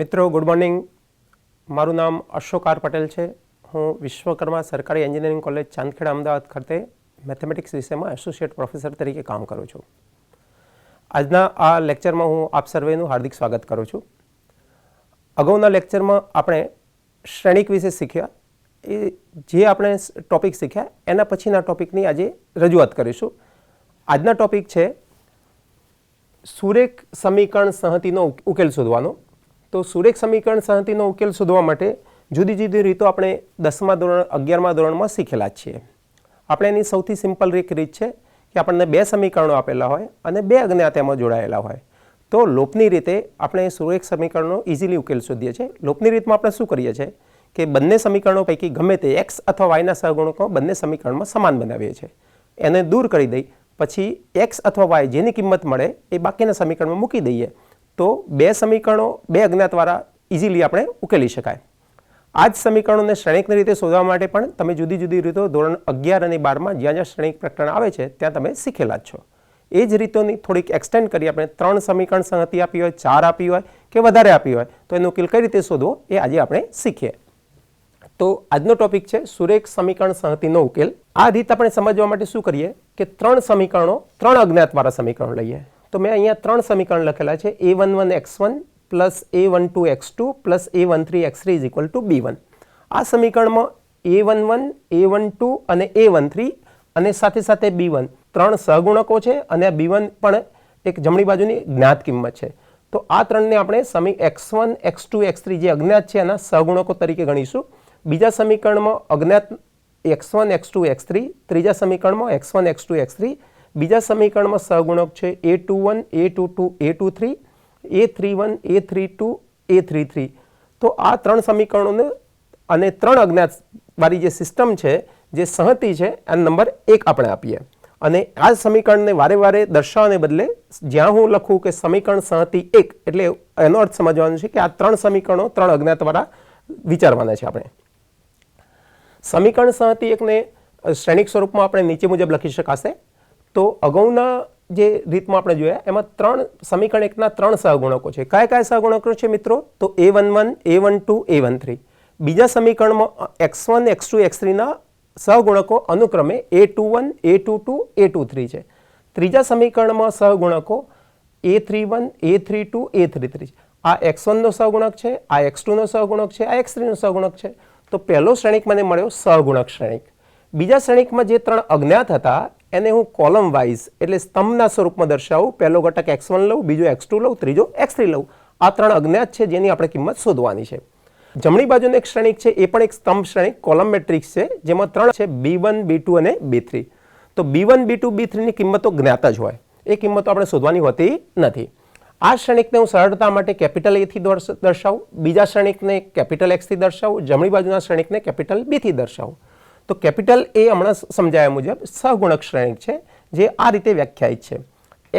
મિત્રો good morning. મારું નામ અશોક આર પટેલ છે. હું વિશ્વકર્મા સરકારી એન્જિનિયરિંગ કોલેજ ચાંદખેડા અમદાવાદ ખાતે મેથેમેટિક્સ વિષયમાં એસોસિએટ પ્રોફેસર તરીકે કામ કરું છું. આજના આ લેક્ચરમાં હું આપ સર્વેનું હાર્દિક સ્વાગત કરું છું. અગાઉના લેક્ચરમાં આપણે શ્રેણિક વિશે શીખ્યા. એ જે આપણે ટોપિક શીખ્યા એના પછીના ટોપિકની આજે રજૂઆત કરીશું. આજના ટોપિક છે સુરેખ સમીકરણ સંહતિનો ઉકેલ શોધવાનો. તો સુરેખ સમીકરણ સંહતિનો ઉકેલ શોધવા માટે જુદી જુદી રીતો આપણે 10મા ધોરણ 11મા ધોરણમાં શીખેલા જ છીએ. આપણે એની સૌથી સિમ્પલ એક રીત છે કે આપણને બે સમીકરણો આપેલા હોય અને બે અજ્ઞાત એમાં જોડાયેલા હોય તો લોપની રીતે આપણે સુરેખ સમીકરણનો ઇઝીલી ઉકેલ શોધીએ છીએ. લોપની રીતમાં આપણે શું કરીએ છીએ કે બંને સમીકરણો પૈકી ગમે તે એક્સ અથવા વાયના સહગુણકો બંને સમીકરણમાં સમાન બનાવીએ છીએ. એને દૂર કરી દઈ પછી એક્સ અથવા વાય જેની કિંમત મળે એ બાકીના સમીકરણમાં મૂકી દઈએ તો બે સમીકરણો બે અજ્ઞાતવાળા ઇઝીલી આપણે ઉકેલી શકાય. આ જ સમીકરણોને શ્રેણિકની રીતે શોધવા માટે પણ તમે જુદી જુદી રીતો ધોરણ 11 અને 12માં જ્યાં જ્યાં શ્રેણિક પ્રકરણ આવે છે ત્યાં તમે શીખેલા જ છો. એ જ રીતોની થોડીક એક્સટેન્ડ કરી આપણે 3 સમીકરણ સંહતિ આપી હોય, 4 આપી હોય કે વધારે આપી હોય તો એનો ઉકેલ કઈ રીતે શોધવો એ આજે આપણે શીખીએ. તો આજનો ટોપિક છે સુરેખ સમીકરણ સંહતિનો ઉકેલ. આ રીત આપણે સમજવા માટે શું કરીએ કે 3 સમીકરણો 3 અજ્ઞાતવાળા સમીકરણ લઈએ. તો મેં અહીંયા 3 સમીકરણ લખેલા છે a11x1 plus a12x2 plus a13x3 is equal two b1. આ સમીકરણમાં a11, a12 અને a13 અને સાથે સાથે b1 3 સહગુણકો છે અને આ b1 પણ એક જમણી બાજુની જ્ઞાત કિંમત છે. તો આ ત્રણને આપણે x1, x2, x3 જે અજ્ઞાત છે એના સહગુણકો તરીકે ગણીશું. બીજા સમીકરણમાં અજ્ઞાત x1, x2, x3, ત્રીજા સમીકરણમાં x1, x2, x3, બીજા સમીકરણમાં સહગુણક છે a21, a22, a23, a31, a32, a33. તો આ 3 સમીકરણોને અને 3 અજ્ઞાત વાળી જે સિસ્ટમ છે જે સંહતિ છે એનો નંબર 1 આપણે આપીએ અને આ સમીકરણને વારે વારે દર્શાવવાને બદલે જ્યાં હું લખું કે સમીકરણ સંહતિ 1 એટલે એનો અર્થ સમજવાનો છે કે આ 3 સમીકરણો 3 અજ્ઞાત વાળા વિચારવાના છે આપણે. સમીકરણ સંહતિ 1 ને શ્રેણિક સ્વરૂપમાં આપણે નીચે મુજબ લખી શકાશે. તો અગાઉના જે રીતમાં આપણે જોયા એમાં 3 સમીકરણ 1ના 3 સહગુણકો છે. કયા કયા સહગુણકો છે મિત્રો? તો a11, a12, a13. બીજા સમીકરણમાં x1, x2, x3 ના સહગુણકો અનુક્રમે a21, a22, a23 છે. ત્રીજા સમીકરણમાં સહગુણકો a31, a32, a33 છે. આ x1 નો સહગુણક છે, આ x2 નો સહગુણક છે, આ x3 નો સહગુણક છે. તો પહેલો શ્રેણિક મને મળ્યો સહગુણક શ્રેણિક. બીજા શ્રેણિકમાં જે 3 અજ્ઞાત હતા એને હું કોલમ વાઇઝ એટલે સ્તંભના સ્વરૂપમાં દર્શાવું. પહેલો ઘટક x1 લઉં, બીજો x2 લઉં, ત્રીજો x3 લઉં. આ 3 અજ્ઞાત છે જેની આપણે કિંમત શોધવાની છે. જમણી બાજુનું એક શ્રેણિક છે એ પણ એક સ્તંભ શ્રેણિક કોલમ મેટ્રિક્સ છે જેમાં 3 છે b1, b2 અને b3. તો b1, b2, b3 ની કિંમતો જ્ઞાત જ હોય. એ કિંમતો આપણે શોધવાની હોતી નથી. આ શ્રેણિકને હું સરળતા માટે કેપિટલ A થી દર્શાવું, બીજા શ્રેણિકને કેપિટલ X થી દર્શાવું, જમણી બાજુના શ્રેણિકને કેપિટલ B થી દર્શાવું. તો કેપિટલ A હમણાં સમજાયા મુજબ સહગુણક શ્રેણિક છે જે આ રીતે વ્યાખ્યાયિત છે.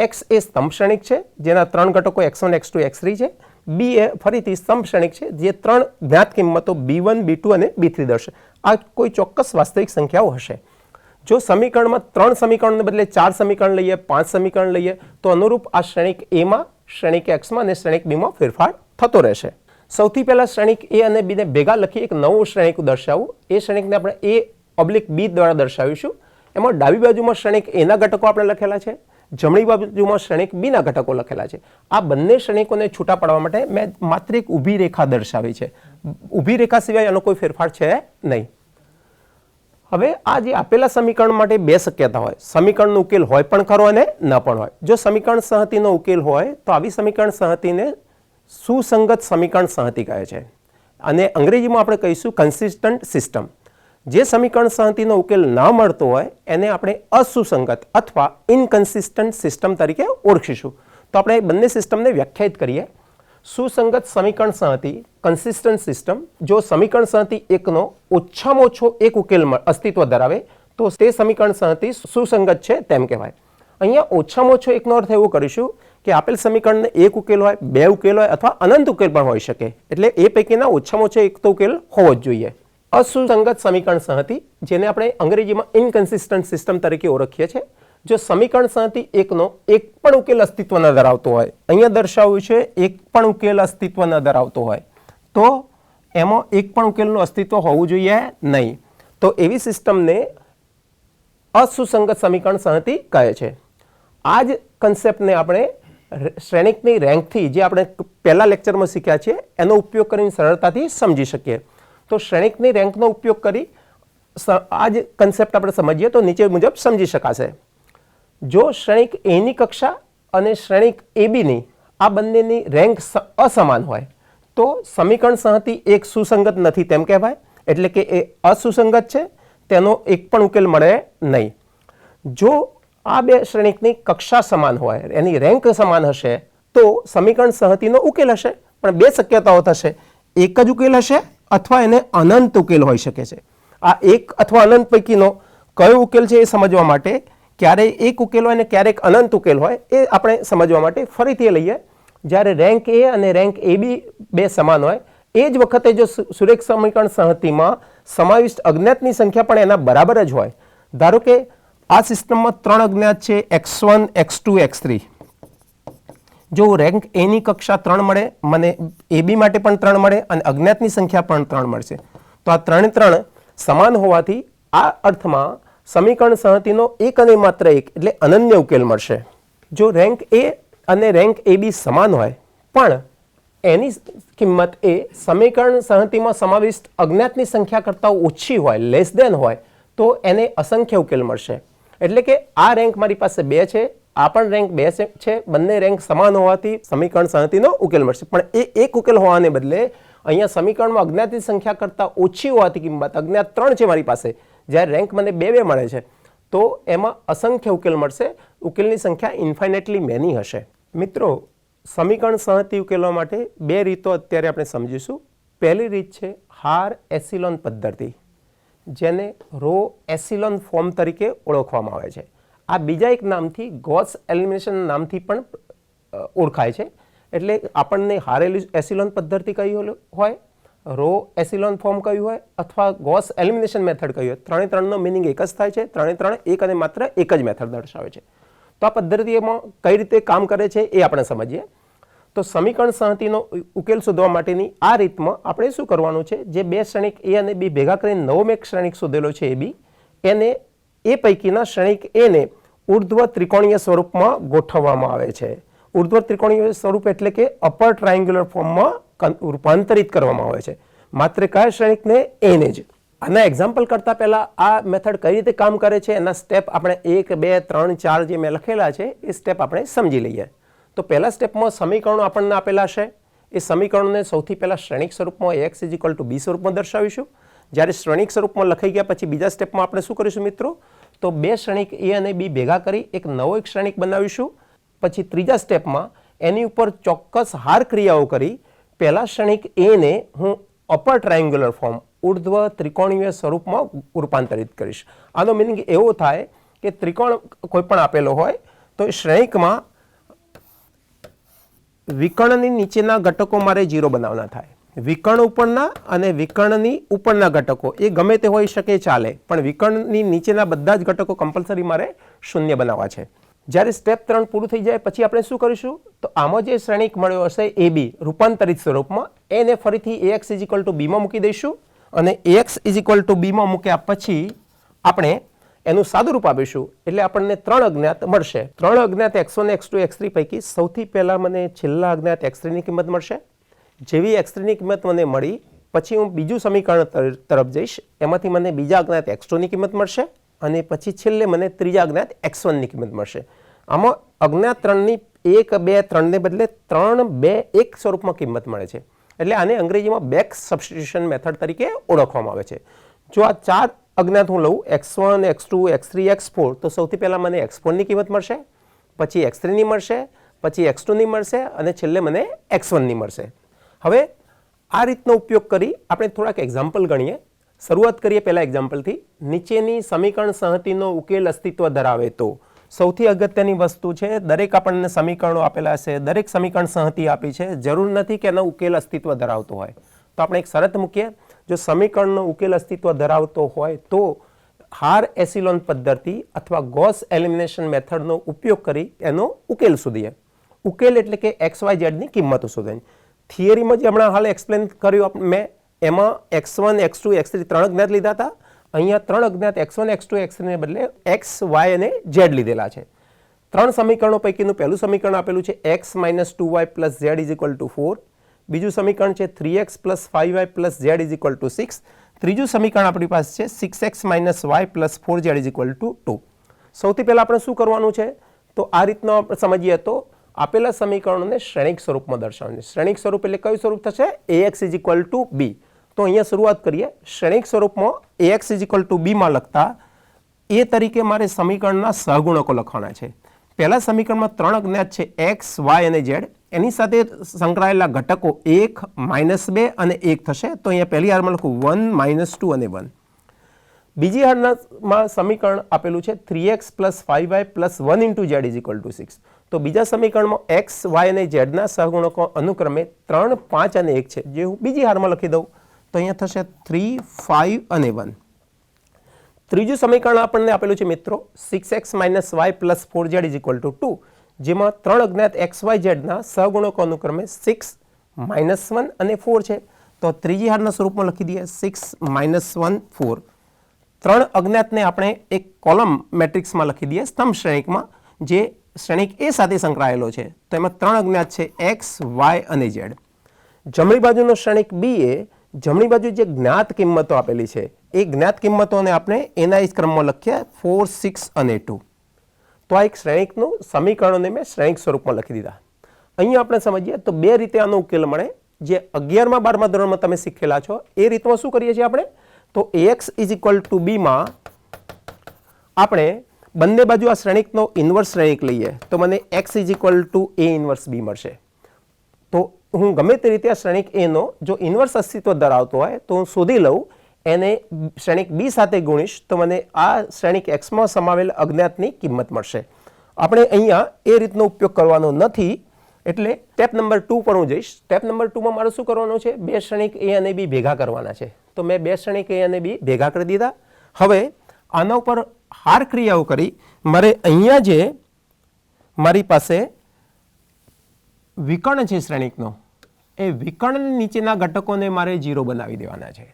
X એ સ્તંભ શ્રેણિક છે જેના 3 ઘટકો x1, x2, x3 છે. B એ ફરીથી સ્તંભ શ્રેણિક છે જે 3 જ્ઞાત કિંમતો b1, b2 અને b3 દર્શાવે. આ કોઈ ચોક્કસ વાસ્તવિક સંખ્યાઓ હશે. જો સમીકરણમાં 3 સમીકરણને બદલે 4 સમીકરણ લઈએ, 5 સમીકરણ લઈએ તો અનુરૂપ આ શ્રેણિક A માં, શ્રેણિક X માં અને શ્રેણિક B માં ફેરફાર થતો રહેશે. સૌથી પહેલા શ્રેણિક A અને B ને ભેગા લખી એક નવું શ્રેણિક દર્શાવું. એ શ્રેણિકને આપણે A/B દ્વારા દર્શાવીશું. એમાં ડાબી બાજુમાં શ્રેણિક A ના ઘટકો આપણે લખેલા છે, જમણી બાજુમાં શ્રેણિક B ના ઘટકો લખેલા છે. આ બંને શ્રેણિકોને છૂટા પાડવા માટે મેં માત્ર એક ઊભી રેખા દર્શાવી છે. ઊભી રેખા સિવાય એનો કોઈ ફેરફાર છે નહીં. હવે આ જે આપેલા સમીકરણ માટે બે શક્યતા હોય. સમીકરણનો ઉકેલ હોય પણ ખરો અને ન પણ હોય. જો સમીકરણ સંહતિનો ઉકેલ હોય તો આવી સમીકરણ સંહતિને સુસંગત સમીકરણ સંહતિ કહે છે અને અંગ્રેજીમાં આપણે કહીશું કન્સિસ્ટન્ટ સિસ્ટમ. જે સમીકરણ સંહતિનો ઉકેલ ન મળતો હોય એને આપણે અસુસંગત અથવા ઇનકન્સિસ્ટન્ટ સિસ્ટમ તરીકે ઓળખીશું. તો આપણે બંને સિસ્ટમને વ્યાખ્યાયિત કરીએ. સુસંગત સમીકરણ સંહતિ કન્સિસ્ટન્ટ સિસ્ટમ. જો સમીકરણ સંહતિ 1નો ઓછામાં ઓછો એક ઉકેલ અસ્તિત્વ ધરાવે તો તે સમીકરણ સંહતિ સુસંગત છે તેમ કહેવાય. અહીંયા ઓછામાં ઓછો એકનો અર્થ એવો કરીશું કે આપેલ સમીકરણને એક ઉકેલ હોય, બે ઉકેલ હોય અથવા અનંત ઉકેલ પણ હોઈ શકે. એટલે એ પૈકીના ઓછામાં ઓછો એક તો ઉકેલ હોવો જ જોઈએ. અસુસંગત સમીકરણ સંહતિ જેને આપણે અંગ્રેજીમાં ઇનકન્સિસ્ટન્ટ સિસ્ટમ તરીકે ઓળખીએ છીએ. જો સમીકરણ સંહતિ 1નો એક પણ ઉકેલ અસ્તિત્વ ન ધરાવતો હોય, અહીંયા દર્શાવ્યું છે એક પણ ઉકેલ અસ્તિત્વ ન ધરાવતો હોય, તો એમાં એક પણ ઉકેલનું અસ્તિત્વ હોવું જોઈએ નહીં. તો એવી સિસ્ટમને અસુસંગત સમીકરણ સંહતિ કહે છે. આ જ કન્સેપ્ટને આપણે શ્રેણિકની રેન્કથી, જે આપણે પહેલા લેક્ચરમાં શીખ્યા છે, એનો ઉપયોગ કરીને સરળતાથી સમજી શકીએ. તો શ્રેણિકની રેન્કનો ઉપયોગ કરી આ જ કન્સેપ્ટ આપણે સમજીએ તો નીચે મુજબ સમજી શકાશે. જો શ્રેણિક એની કક્ષા અને શ્રેણિક એબીની આ બંનેની રેન્ક અસમાન હોય તો સમીકરણ સંહતિ એક સુસંગત નથી તેમ કહેવાય, એટલે કે એ અસુસંગત છે, તેનો એક પણ ઉકેલ મળે નહીં. જો આ બે શ્રેણિકની કક્ષા સમાન હોય, એની રેન્ક સમાન હશે તો સમીકરણ સંહતિનો ઉકેલ હશે. પણ બે શક્યતાઓ થશે, એક જ ઉકેલ હશે અથવા એને અનંત ઉકેલ હોઈ શકે છે. આ એક અથવા અનંત પૈકીનો કયો ઉકેલ છે એ સમજવા માટે, ક્યારેય એક ઉકેલ હોય અને ક્યારેક અનંત ઉકેલ હોય, એ આપણે સમજવા માટે ફરીથી લઈએ. જ્યારે રેન્ક એ અને રેન્ક એબી બે સમાન હોય, એ જ વખતે જો સુરેખ સમીકરણ સંહતિમાં સમાવિષ્ટ અજ્ઞાતની સંખ્યા પણ એના બરાબર જ હોય. ધારો કે આ સિસ્ટમમાં 3 અજ્ઞાત છે, x1, x2, x3. જો રેન્ક એની કક્ષા 3 મળે, મને એબી માટે પણ 3 મળે અને અજ્ઞાતની સંખ્યા પણ 3 મળશે, તો આ 3 સમાન હોવાથી આ અર્થમાં સમીકરણ સંહતિનો એક અને માત્ર એક એટલે અનન્ય ઉકેલ મળશે. જો રેન્ક એ અને રેન્ક એબી સમાન હોય પણ એની કિંમત એ સમીકરણ સંહતિમાં સમાવિષ્ટ અજ્ઞાતની સંખ્યા કરતાં ઓછી હોય, લેસ ધેન હોય, તો એને અસંખ્ય ઉકેલ મળશે. એટલે કે આ રેન્ક મારી પાસે 2 છે, આ પણ રેન્ક 2 છે, બંને રેન્ક સમાન હોવાથી સમીકરણ સંહતિનો ઉકેલ મળશે. પણ એ એક ઉકેલ હોવાને બદલે અહીંયા સમીકરણમાં અજ્ઞાતની સંખ્યા કરતાં ઓછી હોવાથી કિંમત અજ્ઞાત 3 છે મારી પાસે, જ્યારે રેન્ક મને 2 મળે છે, તો એમાં અસંખ્ય ઉકેલ મળશે. ઉકેલની સંખ્યા ઇન્ફાઇનેટલી મેની હશે. મિત્રો, સમીકરણ સંહતિ ઉકેલવા માટે બે રીતો અત્યારે આપણે સમજીશું. પહેલી રીત છે હાર એસિલોન પદ્ધતિ, જેને રો એસિલોન ફોર્મ તરીકે ઓળખવામાં આવે છે. આ બીજા એક નામથી ગોસ એલિમિનેશન નામથી પણ ઓળખાય છે. એટલે આપણને હાર એસિલોન પદ્ધતિ કહી હોય, રો એસિલોન ફોર્મ કહ્યું હોય અથવા ગોસ એલિમિનેશન મેથડ કહ્યું હોય, ત્રણનો મિનિંગ એક જ થાય છે. ત્રણે એક અને માત્ર એક જ મેથડ દર્શાવે છે. તો આ પદ્ધતિમાં કઈ રીતે કામ કરે છે એ આપણે સમજીએ. તો સમીકરણ સંહતિનો ઉકેલ શોધવા માટેની આ રીતમાં આપણે શું કરવાનું છે, જે બે શ્રેણિક એ અને બી ભેગા કરીને નવો એક શ્રેણિક શોધેલો છે એ બી, એને એ પૈકીના શ્રેણિક એને ઉર્ધ્વ ત્રિકોણીય સ્વરૂપમાં ગોઠવવામાં આવે છે. ઉર્ધ્વ ત્રિકોણીય સ્વરૂપ એટલે કે અપર ટ્રાયંગ્યુલર ફોર્મમાં રૂપાંતરિત કરવામાં આવે છે. માત્ર કયા શ્રેણિકને? એને જ. આના એક્ઝામ્પલ કરતા પહેલા આ મેથડ કઈ રીતે કામ કરે છે એના સ્ટેપ આપણે 1, 2, 3, 4 જે મેં લખેલા છે એ સ્ટેપ આપણે સમજી લઈએ. તો પહેલા સ્ટેપમાં સમીકરણો આપણને આપેલા છે. એ સમીકરણોને સૌથી પહેલા શ્રેણિક સ્વરૂપમાં x = b સ્વરૂપમાં દર્શાવીશું. જ્યારે શ્રેણિક સ્વરૂપમાં લખાઈ ગયા પછી બીજા સ્ટેપમાં આપણે શું કરીશું મિત્રો? તો બે શ્રેણિક a અને b ભેગા કરી એક નવો એક શ્રેણિક બનાવીશું. પછી ત્રીજા સ્ટેપમાં એની ઉપર ચોક્કસ હાર ક્રિયાઓ કરી પહેલા શ્રેણિક a ને હું અપર ટ્રાયંગ્યુલર ફોર્મ ઉર્ધ્વ ત્રિકોણીય સ્વરૂપમાં રૂપાંતરિત કરીશ. આનો મિનિંગ એવો થાય કે ત્રિકોણ કોઈ પણ આપેલો હોય તો શ્રેણિકમાં વિકર્ણની નીચેના ઘટકો મારે 0 બનાવવાના થાય. વિકર્ણ ઉપરના અને વિકર્ણની ઉપરના ઘટકો એ ગમે તે હોઈ શકે, ચાલે, પણ વિકર્ણની નીચેના બધા જ ઘટકો કમ્પલસરી મારે 0 બનાવવા છે. જ્યારે સ્ટેપ 3 પૂરું થઈ જાય પછી આપણે શું કરીશું? તો આમાં જે શ્રેણિક મળ્યો હશે AB રૂપાંતરિત સ્વરૂપમાં, એને ફરીથી ax = b માં મૂકી દઈશું અને ax = b માં મૂક્યા પછી આપણે એનું સાદું રૂપ આપીશું. એટલે આપણને 3 અજ્ઞાત મળશે. 3 અજ્ઞાત x1, x2, x3 પૈકી સૌથી પહેલા મને છેલ્લા અજ્ઞાત x3 ની કિંમત મળશે. જેવી x3 ની કિંમત મને મળી પછી હું બીજું સમીકરણ તરફ જઈશ, એમાંથી મને બીજા અજ્ઞાત x2 ની કિંમત મળશે અને પછી છેલ્લે મને ત્રીજા અજ્ઞાત x1 ની કિંમત મળશે. આમાં અજ્ઞાત 3ની 1, 2, 3 ને બદલે 3, 2, 1 સ્વરૂપમાં કિંમત મળે છે. એટલે આને અંગ્રેજીમાં બેક સબસ્ટિટ્યુશન મેથડ તરીકે ઓળખવામાં આવે છે. જો આ 4 અજ્ઞાત હું લઉં x1, x2, x3, x4, તો સૌથી પહેલા મને x4 ની કિંમત મળશે, પછી x3 ની મળશે, પછી x2 ની મળશે અને છેલ્લે મને x1 ની મળશે. હવે આ રીતનો ઉપયોગ કરી આપણે થોડાક એક્ઝામ્પલ ગણીએ. શરૂઆત કરીએ પહેલા એક્ઝામ્પલથી. નીચેની સમીકરણ સંહતિનો ઉકેલ અસ્તિત્વ ધરાવે તો સૌથી અગત્યની વસ્તુ છે, દરેક આપણને સમીકરણો આપેલા છે, દરેક સમીકરણ સંહતિ આપી છે, જરૂર નથી કે એનો ઉકેલ અસ્તિત્વ ધરાવતો હોય. તો આપણે એક શરત મૂકીએ, જો સમીકરણનો ઉકેલ અસ્તિત્વ ધરાવતો હોય તો હાર એસિલોન પદ્ધતિ અથવા ગોસ એલિમિનેશન મેથડનો ઉપયોગ કરી એનો ઉકેલ શોધીએ. ઉકેલ એટલે કે XYZ ની કિંમતો શોધવાની. થિયરીમાં જે હમણાં હાલ એક્સપ્લેન કર્યું મેં, એમાં x1, x2, x3 ત્રણ અજ્ઞાત લીધા હતા. અહીંયા ત્રણ અજ્ઞાત x1, x2, x3 ને બદલે x, y અને z લીધેલા છે. ત્રણ સમીકરણો પૈકીનું પહેલું સમીકરણ આપેલું છે x - 2y + z = 4. બીજું સમીકરણ છે 3x + 5y + z = 6. ત્રીજું સમીકરણ આપણી પાસે છે 6x - y + 4z = 2. સૌથી પહેલા આપણે શું કરવાનું છે, તો આ રીતનો સમજીએ તો આપેલા સમીકરણોને શ્રેણિક સ્વરૂપમાં દર્શાવવાનું. શ્રેણિક સ્વરૂપ એટલે કયું સ્વરૂપ થશે? ax = b. તો અહીંયા શરૂઆત કરીએ. શ્રેણિક સ્વરૂપમાં ax = b માં લખતા એ તરીકે મારે સમીકરણના સહગુણકો લખવાના છે. પહેલા સમીકરણમાં ત્રણ અજ્ઞાત છે x, y અને z. એની સાથે સંકળાયેલા ઘટકો 1, -2 અને 1 થશે. તો અહીંયા પહેલી હારમાં લખું 1, -2 અને 1. બીજી હારમાં સમીકરણ આપેલું છે 3x + 5y + 1 × z = 6. તો બીજા સમીકરણમાં x, y અને z ના સહગુણકો અનુક્રમે 3, 5 અને 1 છે, જે હું બીજી હારમાં લખી દઉં. તો અહીંયા થશે 3, 5 અને 1. ત્રીજું સમીકરણ આપણને આપેલું છે મિત્રો 6x - y + 4z = 2, જેમાં ત્રણ અજ્ઞાત x, y, z ના સહગુણકો અનુક્રમે 6, -1 અને 4 છે. તો ત્રીજી હારના સ્વરૂપમાં લખી દઈએ 6, -1, 4. ત્રણ અજ્ઞાતને આપણે એક કોલમ મેટ્રિક્સમાં લખી દઈએ, સ્તંભ શ્રેણિકમાં, જે શ્રેણિક એ સાથે સંકળાયેલો છે. તો એમાં ત્રણ અજ્ઞાત છે x, y અને z. જમણી બાજુનો શ્રેણિક b એ જમણી બાજુ જે જ્ઞાત કિંમતો આપેલી છે એ જ્ઞાત કિંમતોને આપણે એના ક્રમમાં લખીએ 4, 6 અને 2. તો આ એક શ્રેણિકનું સમીકરણોને મેં શ્રેણિક સ્વરૂપમાં લખી દીધા. અહીંયા આપણે સમજીએ તો બે રીતે આનો ઉકેલ મળે. જે 11મા 12મા ધોરણમાં તમે શીખેલા છો એ રીતમાં શું કરીએ છીએ આપણે, તો ax = b માં આપણે બંને બાજુ આ શ્રેણિકનો ઇન્વર્સ શ્રેણિક લઈએ તો મને x = a ઇન્વર્સ b મળશે. તો હું ગમે તે રીતે આ શ્રેણિક a નો જો ઇન્વર્સ અસ્તિત્વ ધરાવતો હોય તો હું શોધી લઉં, એને શ્રેણિક b સાથે ગુણીશ તો મને આ શ્રેણિક x માં સમાવેલ અજ્ઞાતની કિંમત મળશે. આપણે અહીંયા એ રીતનો ઉપયોગ કરવાનો નથી, એટલે સ્ટેપ નંબર 2 પર હું જઈશ. સ્ટેપ નંબર 2 માં મારે શું કરવાનું છે? બે શ્રેણિક a અને b ભેગા કરવાના છે. તો મેં બે શ્રેણિક a અને b ભેગા કરી દીધા. હવે આના ઉપર હાર ક્રિયાઓ કરી મારે અહીંયા જે મારી પાસે વિકર્ણ છે શ્રેણિકનો, એ વિકર્ણ નીચેના ઘટકોને મારે 0 બનાવી દેવાના છે.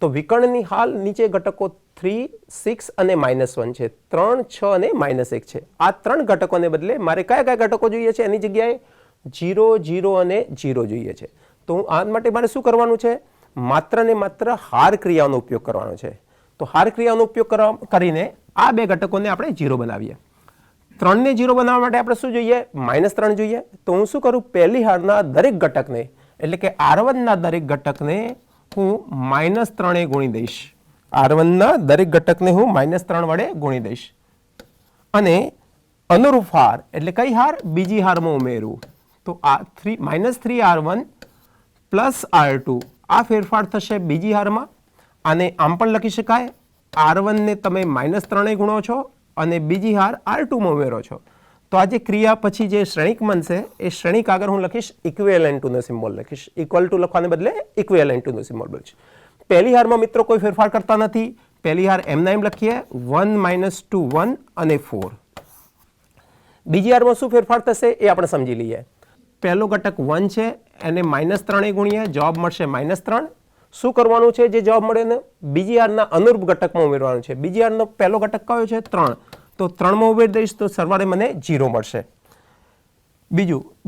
તો વિકર્ણની હાલ નીચે ઘટકો 3, 6 અને -1 છે. 3, 6 અને -1 છે. આ ત્રણ ઘટકોને બદલે મારે કયા કયા ઘટકો જોઈએ છે? એની જગ્યાએ 0, 0 અને 0 જોઈએ છે. તો આ માટે મારે શું કરવાનું છે? માત્ર ને માત્ર હાર ક્રિયાનો ઉપયોગ કરવાનો છે. તો હાર ક્રિયાનો ઉપયોગ કરીને આ બે ઘટકોને આપણે 0 બનાવીએ. 3 ને 0 બનાવવા માટે આપણે શું જોઈએ? -3 જોઈએ. તો હું શું કરું? પહેલી હારના દરેક ઘટકને એટલે કે R1 ના દરેક ઘટકને હું -3 ગુણી દઈશ. R1 ના દરેક ઘટકને હું -3 વડે ગુણી દઈશ અને અનુરૂપ હાર એટલે કઈ હાર? બીજી હારમાં ઉમેરું. તો આ -3R1 + R2 આ ફેરફાર થશે બીજી હારમાં. આને આમ પણ લખી શકાય, R1 ને તમે -3 ગુણો છો અને બીજી હાર R2 માં ઉમેરો છો. તો આ જે ક્રિયા પછી જે શ્રેણિક બનશે એ શ્રેણિક આગળ હું લખીશ ઇક્વિવેલન્ટ ટુ નો સિમ્બોલ લખીશ. ઇક્વલ ટુ લખવાને બદલે ઇક્વિવેલન્ટ ટુ નો સિમ્બોલ લખીશ. પહેલી હારમાં મિત્રો કોઈ ફેરફાર કરતા નથી. પહેલી હાર એમના એમ લખીએ 1, -2, 1 અને 4. બીજી હારમાં શું ફેરફાર થશે એ આપણે સમજી લઈએ. પહેલો ઘટક 1 છે, એને -3 ગુણીએ, જવાબ મળશે -3. શું કરવાનું છે? જે જવાબ મળે ને બીજી હારના અનુરૂપ ઘટકમાં ઉમેરવાનું છે. બીજી હારનો પહેલો ઘટક કયો છે? 3. તો 3 માં ઉમેરી દઈશ તો સરવાળે મને 0 મળશે.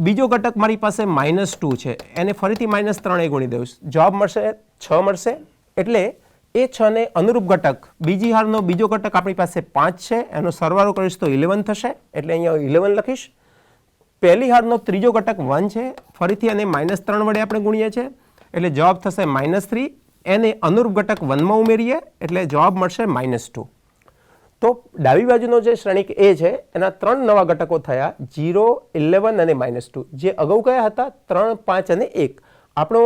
બીજો ઘટક મારી પાસે -2 છે, એને ફરીથી -3 ગુણી દઈશ, જવાબ મળશે 6 મળશે. એટલે એ 6 ને અનુરૂપ ઘટક બીજી હારનો બીજો ઘટક આપણી પાસે 5 છે, એનો સરવાળો કરીશ તો 11 થશે, એટલે અહીંયા 11 લખીશ. પહેલી હારનો ત્રીજો ઘટક 1 છે, ફરીથી એને -3 વડે આપણે ગુણીએ છીએ, એટલે જવાબ થશે -3. એને અનુરૂપ ઘટક 1 માં ઉમેરીએ એટલે જવાબ મળશે -2. તો ડાબી બાજુનો જે શ્રેણિક A છે એના 3 નવા ઘટકો થયા 0, 11 અને -2. જે અગાઉ કયા હતા? 3, 5 અને 1. આપણો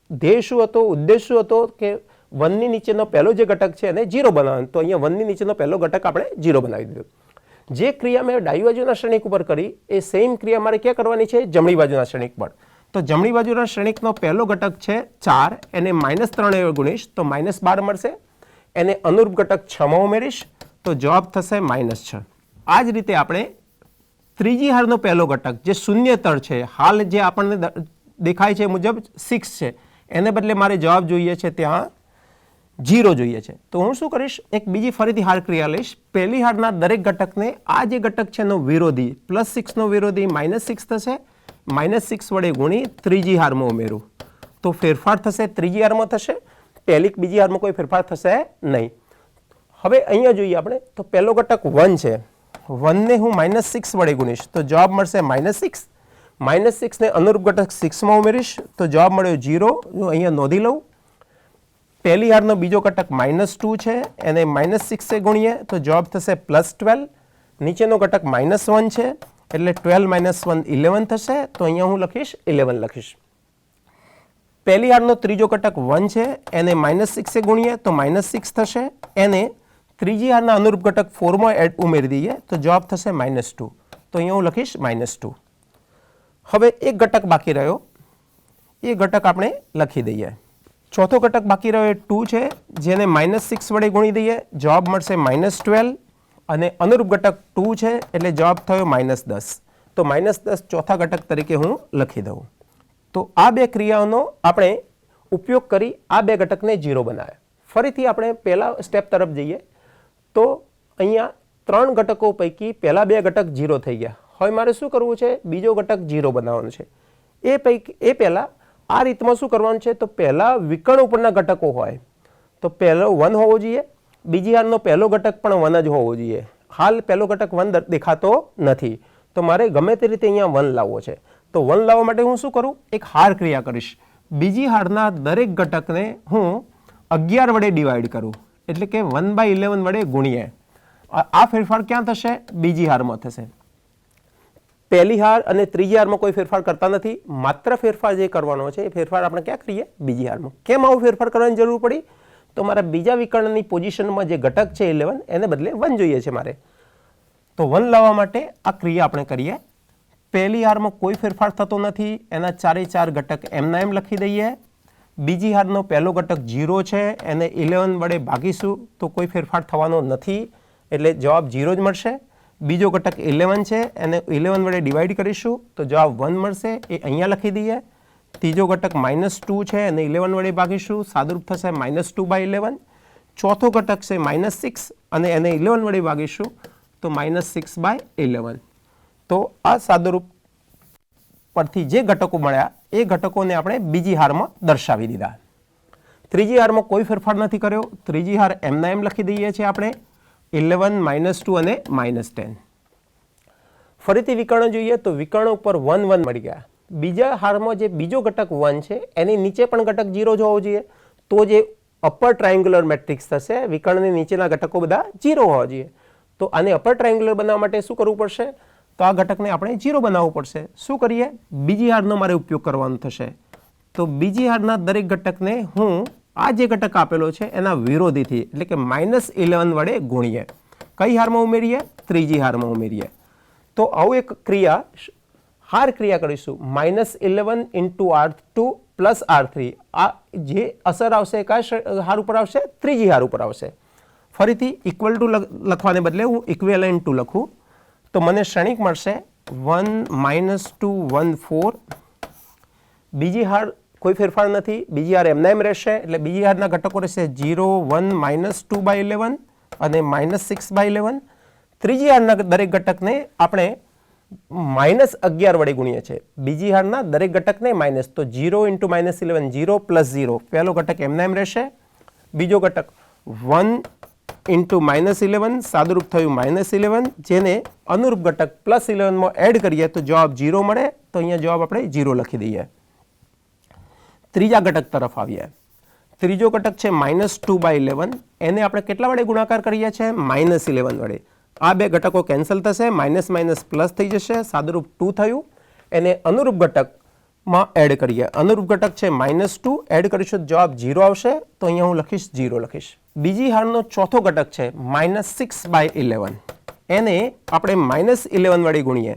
ધ્યેય શું હતો? ઉદ્દેશ શું હતો? કે 1 ની નીચેનો પહેલો જે ઘટક છે એને 0 બનાવવાનો. તો અહીંયા 1 ની નીચેનો પહેલો ઘટક આપણે 0 બનાવી દીધો. જે ક્રિયા મેં ડાબી બાજુના શ્રેણિક ઉપર કરી એ સેમ ક્રિયા મારે ક્યાં કરવાની છે? જમણી બાજુના શ્રેણિક પર. તો જમણી બાજુના શ્રેણિકનો પહેલો ઘટક છે 4, એને -3 ગુણીશ તો -12 મળશે. એને અનુરૂપ ઘટક 6 માં ઉમેરીશ તો જવાબ થશે -6. આ જ રીતે આપણે ત્રીજી હારનો પહેલો ઘટક જે શૂન્ય તળ છે, હાલ જે આપણને દેખાય છે મુજબ 6 છે, એને બદલે મારે જવાબ જોઈએ છે ત્યાં 0 જોઈએ છે. તો હું શું કરીશ, એક બીજી ફરીથી હાર ક્રિયા લઈશ. પહેલી હારના દરેક ઘટકને આ જે ઘટક છે એનો વિરોધી +6 નો વિરોધી -6 થશે, -6 વડે ગુણી ત્રીજી હારમાં ઉમેરું તો ફેરફાર થશે ત્રીજી હારમાં થશે, પહેલી બીજી હારમાં કોઈ ફેરફાર થશે નહીં. હવે અહીંયા જોઈએ આપણે તો પહેલો ઘટક 1 છે, 1 ને હું -6 વડે ગુણીશ તો જવાબ મળશે -6. -6 ને અનુરૂપ ઘટક 6 માં ઉમેરીશ તો જવાબ મળ્યો 0. હું અહીંયા નોંધી લઉં. પહેલી હારનો બીજો ઘટક -2 છે, એને -6 ગુણીએ તો જવાબ થશે +12. નીચેનો ઘટક -1 છે એટલે 12 - 1 11 થશે, તો અહીંયા હું લખીશ 11 લખીશ. પહેલી હારનો ત્રીજો ઘટક 1 છે, એને -6 ગુણીએ તો -6 થશે, એને ત્રીજી હારના અનુરૂપ ઘટક 4 માં ઉમેરી દઈએ તો જવાબ થશે -2, તો અહીંયા હું લખીશ -2. હવે એક ઘટક બાકી રહ્યો, એ ઘટક આપણે લખી દઈએ. ચોથો ઘટક બાકી રહ્યો એ 2 છે, જેને -6 વડે ગુણી દઈએ જવાબ મળશે -12 અને અનુરૂપ ઘટક 2 છે એટલે જવાબ થયો -10. તો -10 ચોથા ઘટક તરીકે હું લખી દઉં. તો આ બે ક્રિયાઓનો આપણે ઉપયોગ કરી આ બે ઘટકને 0 બનાવ્યા. ફરીથી આપણે પહેલા સ્ટેપ તરફ જઈએ તો અહીંયા 3 ઘટકો પૈકી પહેલા બે ઘટક 0 થઈ ગયા. હવે મારે શું કરવું છે, બીજો ઘટક 0 બનાવવાનો છે. એ પહેલા આ રીતમાં શું કરવાનું છે, તો પહેલા વિકર્ણ ઉપરના ઘટકો હોય તો પહેલો 1 હોવો જોઈએ, બીજી હારનો પહેલો ઘટક પણ 1 જ હોવો જોઈએ. હાલ પહેલો ઘટક 1 દેખાતો નથી, તો મારે ગમે તે રીતે અહીંયા 1 લાવવો છે. તો 1 લાવવા માટે હું શું કરું, એક હાર ક્રિયા કરીશ. બીજી હારના દરેક ઘટકને હું 11 વડે ડિવાઈડ કરું, એટલે કે 1/11 વડે ગુણીએ. આ ફેરફાર ક્યાં થશે, બીજી હારમાં થશે. પહેલી હાર અને ત્રીજી હારમાં કોઈ ફેરફાર કરતા નથી, માત્ર ફેરફાર જે કરવાનો છે એ ફેરફાર આપણે ક્યાં કરીએ, બીજી હારમાં. કેમ આવું ફેરફાર કરવાની જરૂર પડી, તો મારા બીજા વિકર્ણની પોઝિશનમાં જે ઘટક છે 11 એને બદલે 1 જોઈએ છે મારે. તો 1 લાવવા માટે આ ક્રિયા આપણે કરીએ. પહેલી હારમાં કોઈ ફેરફાર થતો નથી, એના 4 ઘટક એમના એમ લખી દઈએ. બીજી હારનો પહેલો ઘટક 0 છે, એને 11 વડે ભાગીશું તો કોઈ ફેરફાર થવાનો નથી એટલે જવાબ 0 જ મળશે. બીજો ઘટક 11 છે, એને 11 વડે ડિવાઈડ કરીશું તો જવાબ 1 મળશે, એ અહીંયા લખી દઈએ. ત્રીજો ઘટક -2 છે, એને 11 વડે ભાગીશું, સાદુરૂપ થશે -2/11. ચોથો ઘટક છે -6 અને એને 11 વડે ભાગીશું તો -6/11. તો આ સાદુરૂપ પરથી જે ઘટકો મળ્યા એ ઘટકોને આપણે બીજી હારમાં દર્શાવી દીધા. ત્રીજી હારમાં કોઈ ફેરફાર નથી કર્યો, ત્રીજી હાર એમના એમ લખી દઈએ છીએ આપણે 11 -2 અને -10. ફરીથી વિકર્ણ જોઈએ તો વિકર્ણ ઉપર 1 1 મળી ગયા. બીજા હારમાં જે બીજો ઘટક 1 છે એની નીચે પણ ઘટક 0 જ હોવો જોઈએ, તો જે અપર ટ્રાયંગ્યુલર મેટ્રિક્સ થશે, વિકર્ણની નીચેના ઘટકો બધા 0 હોવા જોઈએ. તો આને અપર ટ્રાયંગ્યુલર બનાવવા માટે શું કરવું પડશે, તો આ ઘટકને આપણે 0 બનાવવું પડશે. શું કરીએ, બીજી હારનો મારે ઉપયોગ કરવાનો થશે. તો બીજી હારના દરેક ઘટકને હું આ જે ઘટક આપેલો છે એના વિરોધીથી એટલે કે -11 વડે ગુણીએ. કઈ હારમાં ઉમેરીએ, ત્રીજી હારમાં ઉમેરીએ. તો આવું એક ક્રિયા હાર ક્રિયા કરીશું. -11 × R2 + R3. આ જે અસર આવશે કયા હાર ઉપર આવશે, ત્રીજી હાર ઉપર આવશે. ફરીથી ઇક્વલ ટુ લખવાને બદલે હું ઇક્વિવેલન્ટ ટુ લખું તો મને શ્રેણિક મળશે 1 -2 1 4. બીજી હાર કોઈ ફેરફાર નથી, બીજી હાર એમના એમ રહેશે એટલે બીજી હારના ઘટકો રહેશે 0 1 -2/11 અને -6/11. ત્રીજી હારના દરેક ઘટકને આપણે -11 વડે ગુણીએ છીએ. બીજી હારના દરેક ઘટકને માઇનસ, તો 0 × -11 0 + 0. પહેલો ઘટક એમના એમ રહેશે, બીજો ઘટક 1 × -11 સાદુરૂપ થયું -11, જેને અનુરૂપ ઘટક +11 માં એડ કરીએ તો જવાબ 0 મળે, તો અહીંયા જવાબ આપણે 0 લખી દઈએ. ત્રીજા ઘટક તરફ આવીએ. ત્રીજો ઘટક છે -2/11, એને આપણે કેટલા વડે ગુણાકાર કરીએ છીએ, -11 વડે. આ બે ઘટકો કેન્સલ થશે, માઇનસ પ્લસ થઈ જશે, સાદુરૂપ 2 થયું. એને અનુરૂપ ઘટકમાં એડ કરીએ. અનુરૂપ ઘટક છે -2, એડ કરીશું જવાબ 0 આવશે, તો અહીંયા હું લખીશ 0 લખીશ. બીજી હારનો ચોથો ઘટક છે -6/11, એને આપણે -11 વડે ગુણીએ.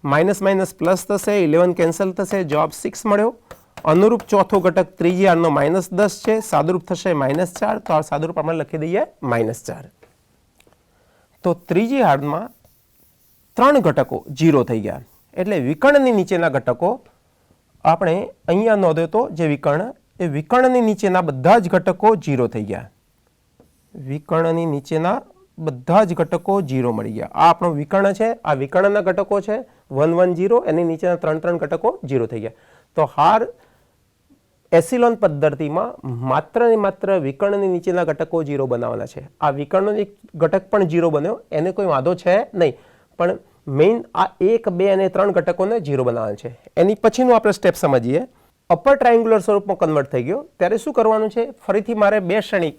માઇનસ પ્લસ થશે, 11 કેન્સલ થશે, જવાબ 6 મળ્યો. અનુરૂપ ચોથો ઘટક ત્રીજી હારનો -10 છે, સાદુરૂપ થશે -4, તો આ સાદુરૂપ આપણે લખી દઈએ -4. તો ત્રીજી હારમાં 3 ઘટકો 0 થઈ ગયા, એટલે વિકર્ણની નીચેના ઘટકો આપણે અહીંયા નોંધ્યો તો જે વિકર્ણ, એ વિકર્ણની નીચેના બધા જ ઘટકો 0 થઈ ગયા. વિકર્ણની નીચેના બધા જ ઘટકો 0 મળી ગયા. આ આપણો વિકર્ણ છે, આ વિકર્ણના ઘટકો છે 1 1 0, એની નીચેના 3 3 ઘટકો 0 થઈ ગયા. તો હાર એસિલોન પદ્ધતિમાં માત્ર ને માત્ર વિકર્ણની નીચેના ઘટકો 0 બનાવવાના છે. આ વિકર્ણનો એક ઘટક પણ 0 બન્યો, એને કોઈ વાંધો છે નહીં, પણ મેઇન આ 1 2 અને 3 ઘટકોને 0 બનાવવાના છે. એની પછીનું આપણે સ્ટેપ સમજીએ. અપર ટ્રાયંગ્યુલર સ્વરૂપમાં કન્વર્ટ થઈ ગયો ત્યારે શું કરવાનું છે, ફરીથી મારે બે ક્ષણિક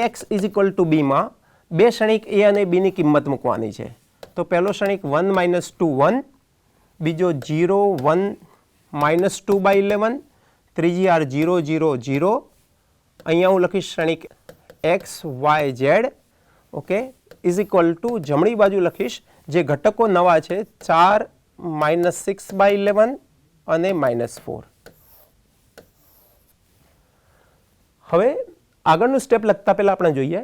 ax = b માં બે ક્ષણિક a અને b ની કિંમત મૂકવાની છે. તો પહેલો ક્ષણિક 1 - 2 1, બીજો 0 1 -2/11, ત્રીજી હાર 0 0 0. અહીંયા હું લખીશ ક્ષણિક x y z, ઓકે, = જમણી બાજુ લખીશ જે ઘટકો નવા છે 4 -6/11 અને -4. હવે આગળનું સ્ટેપ લખતા પહેલા આપણે જોઈએ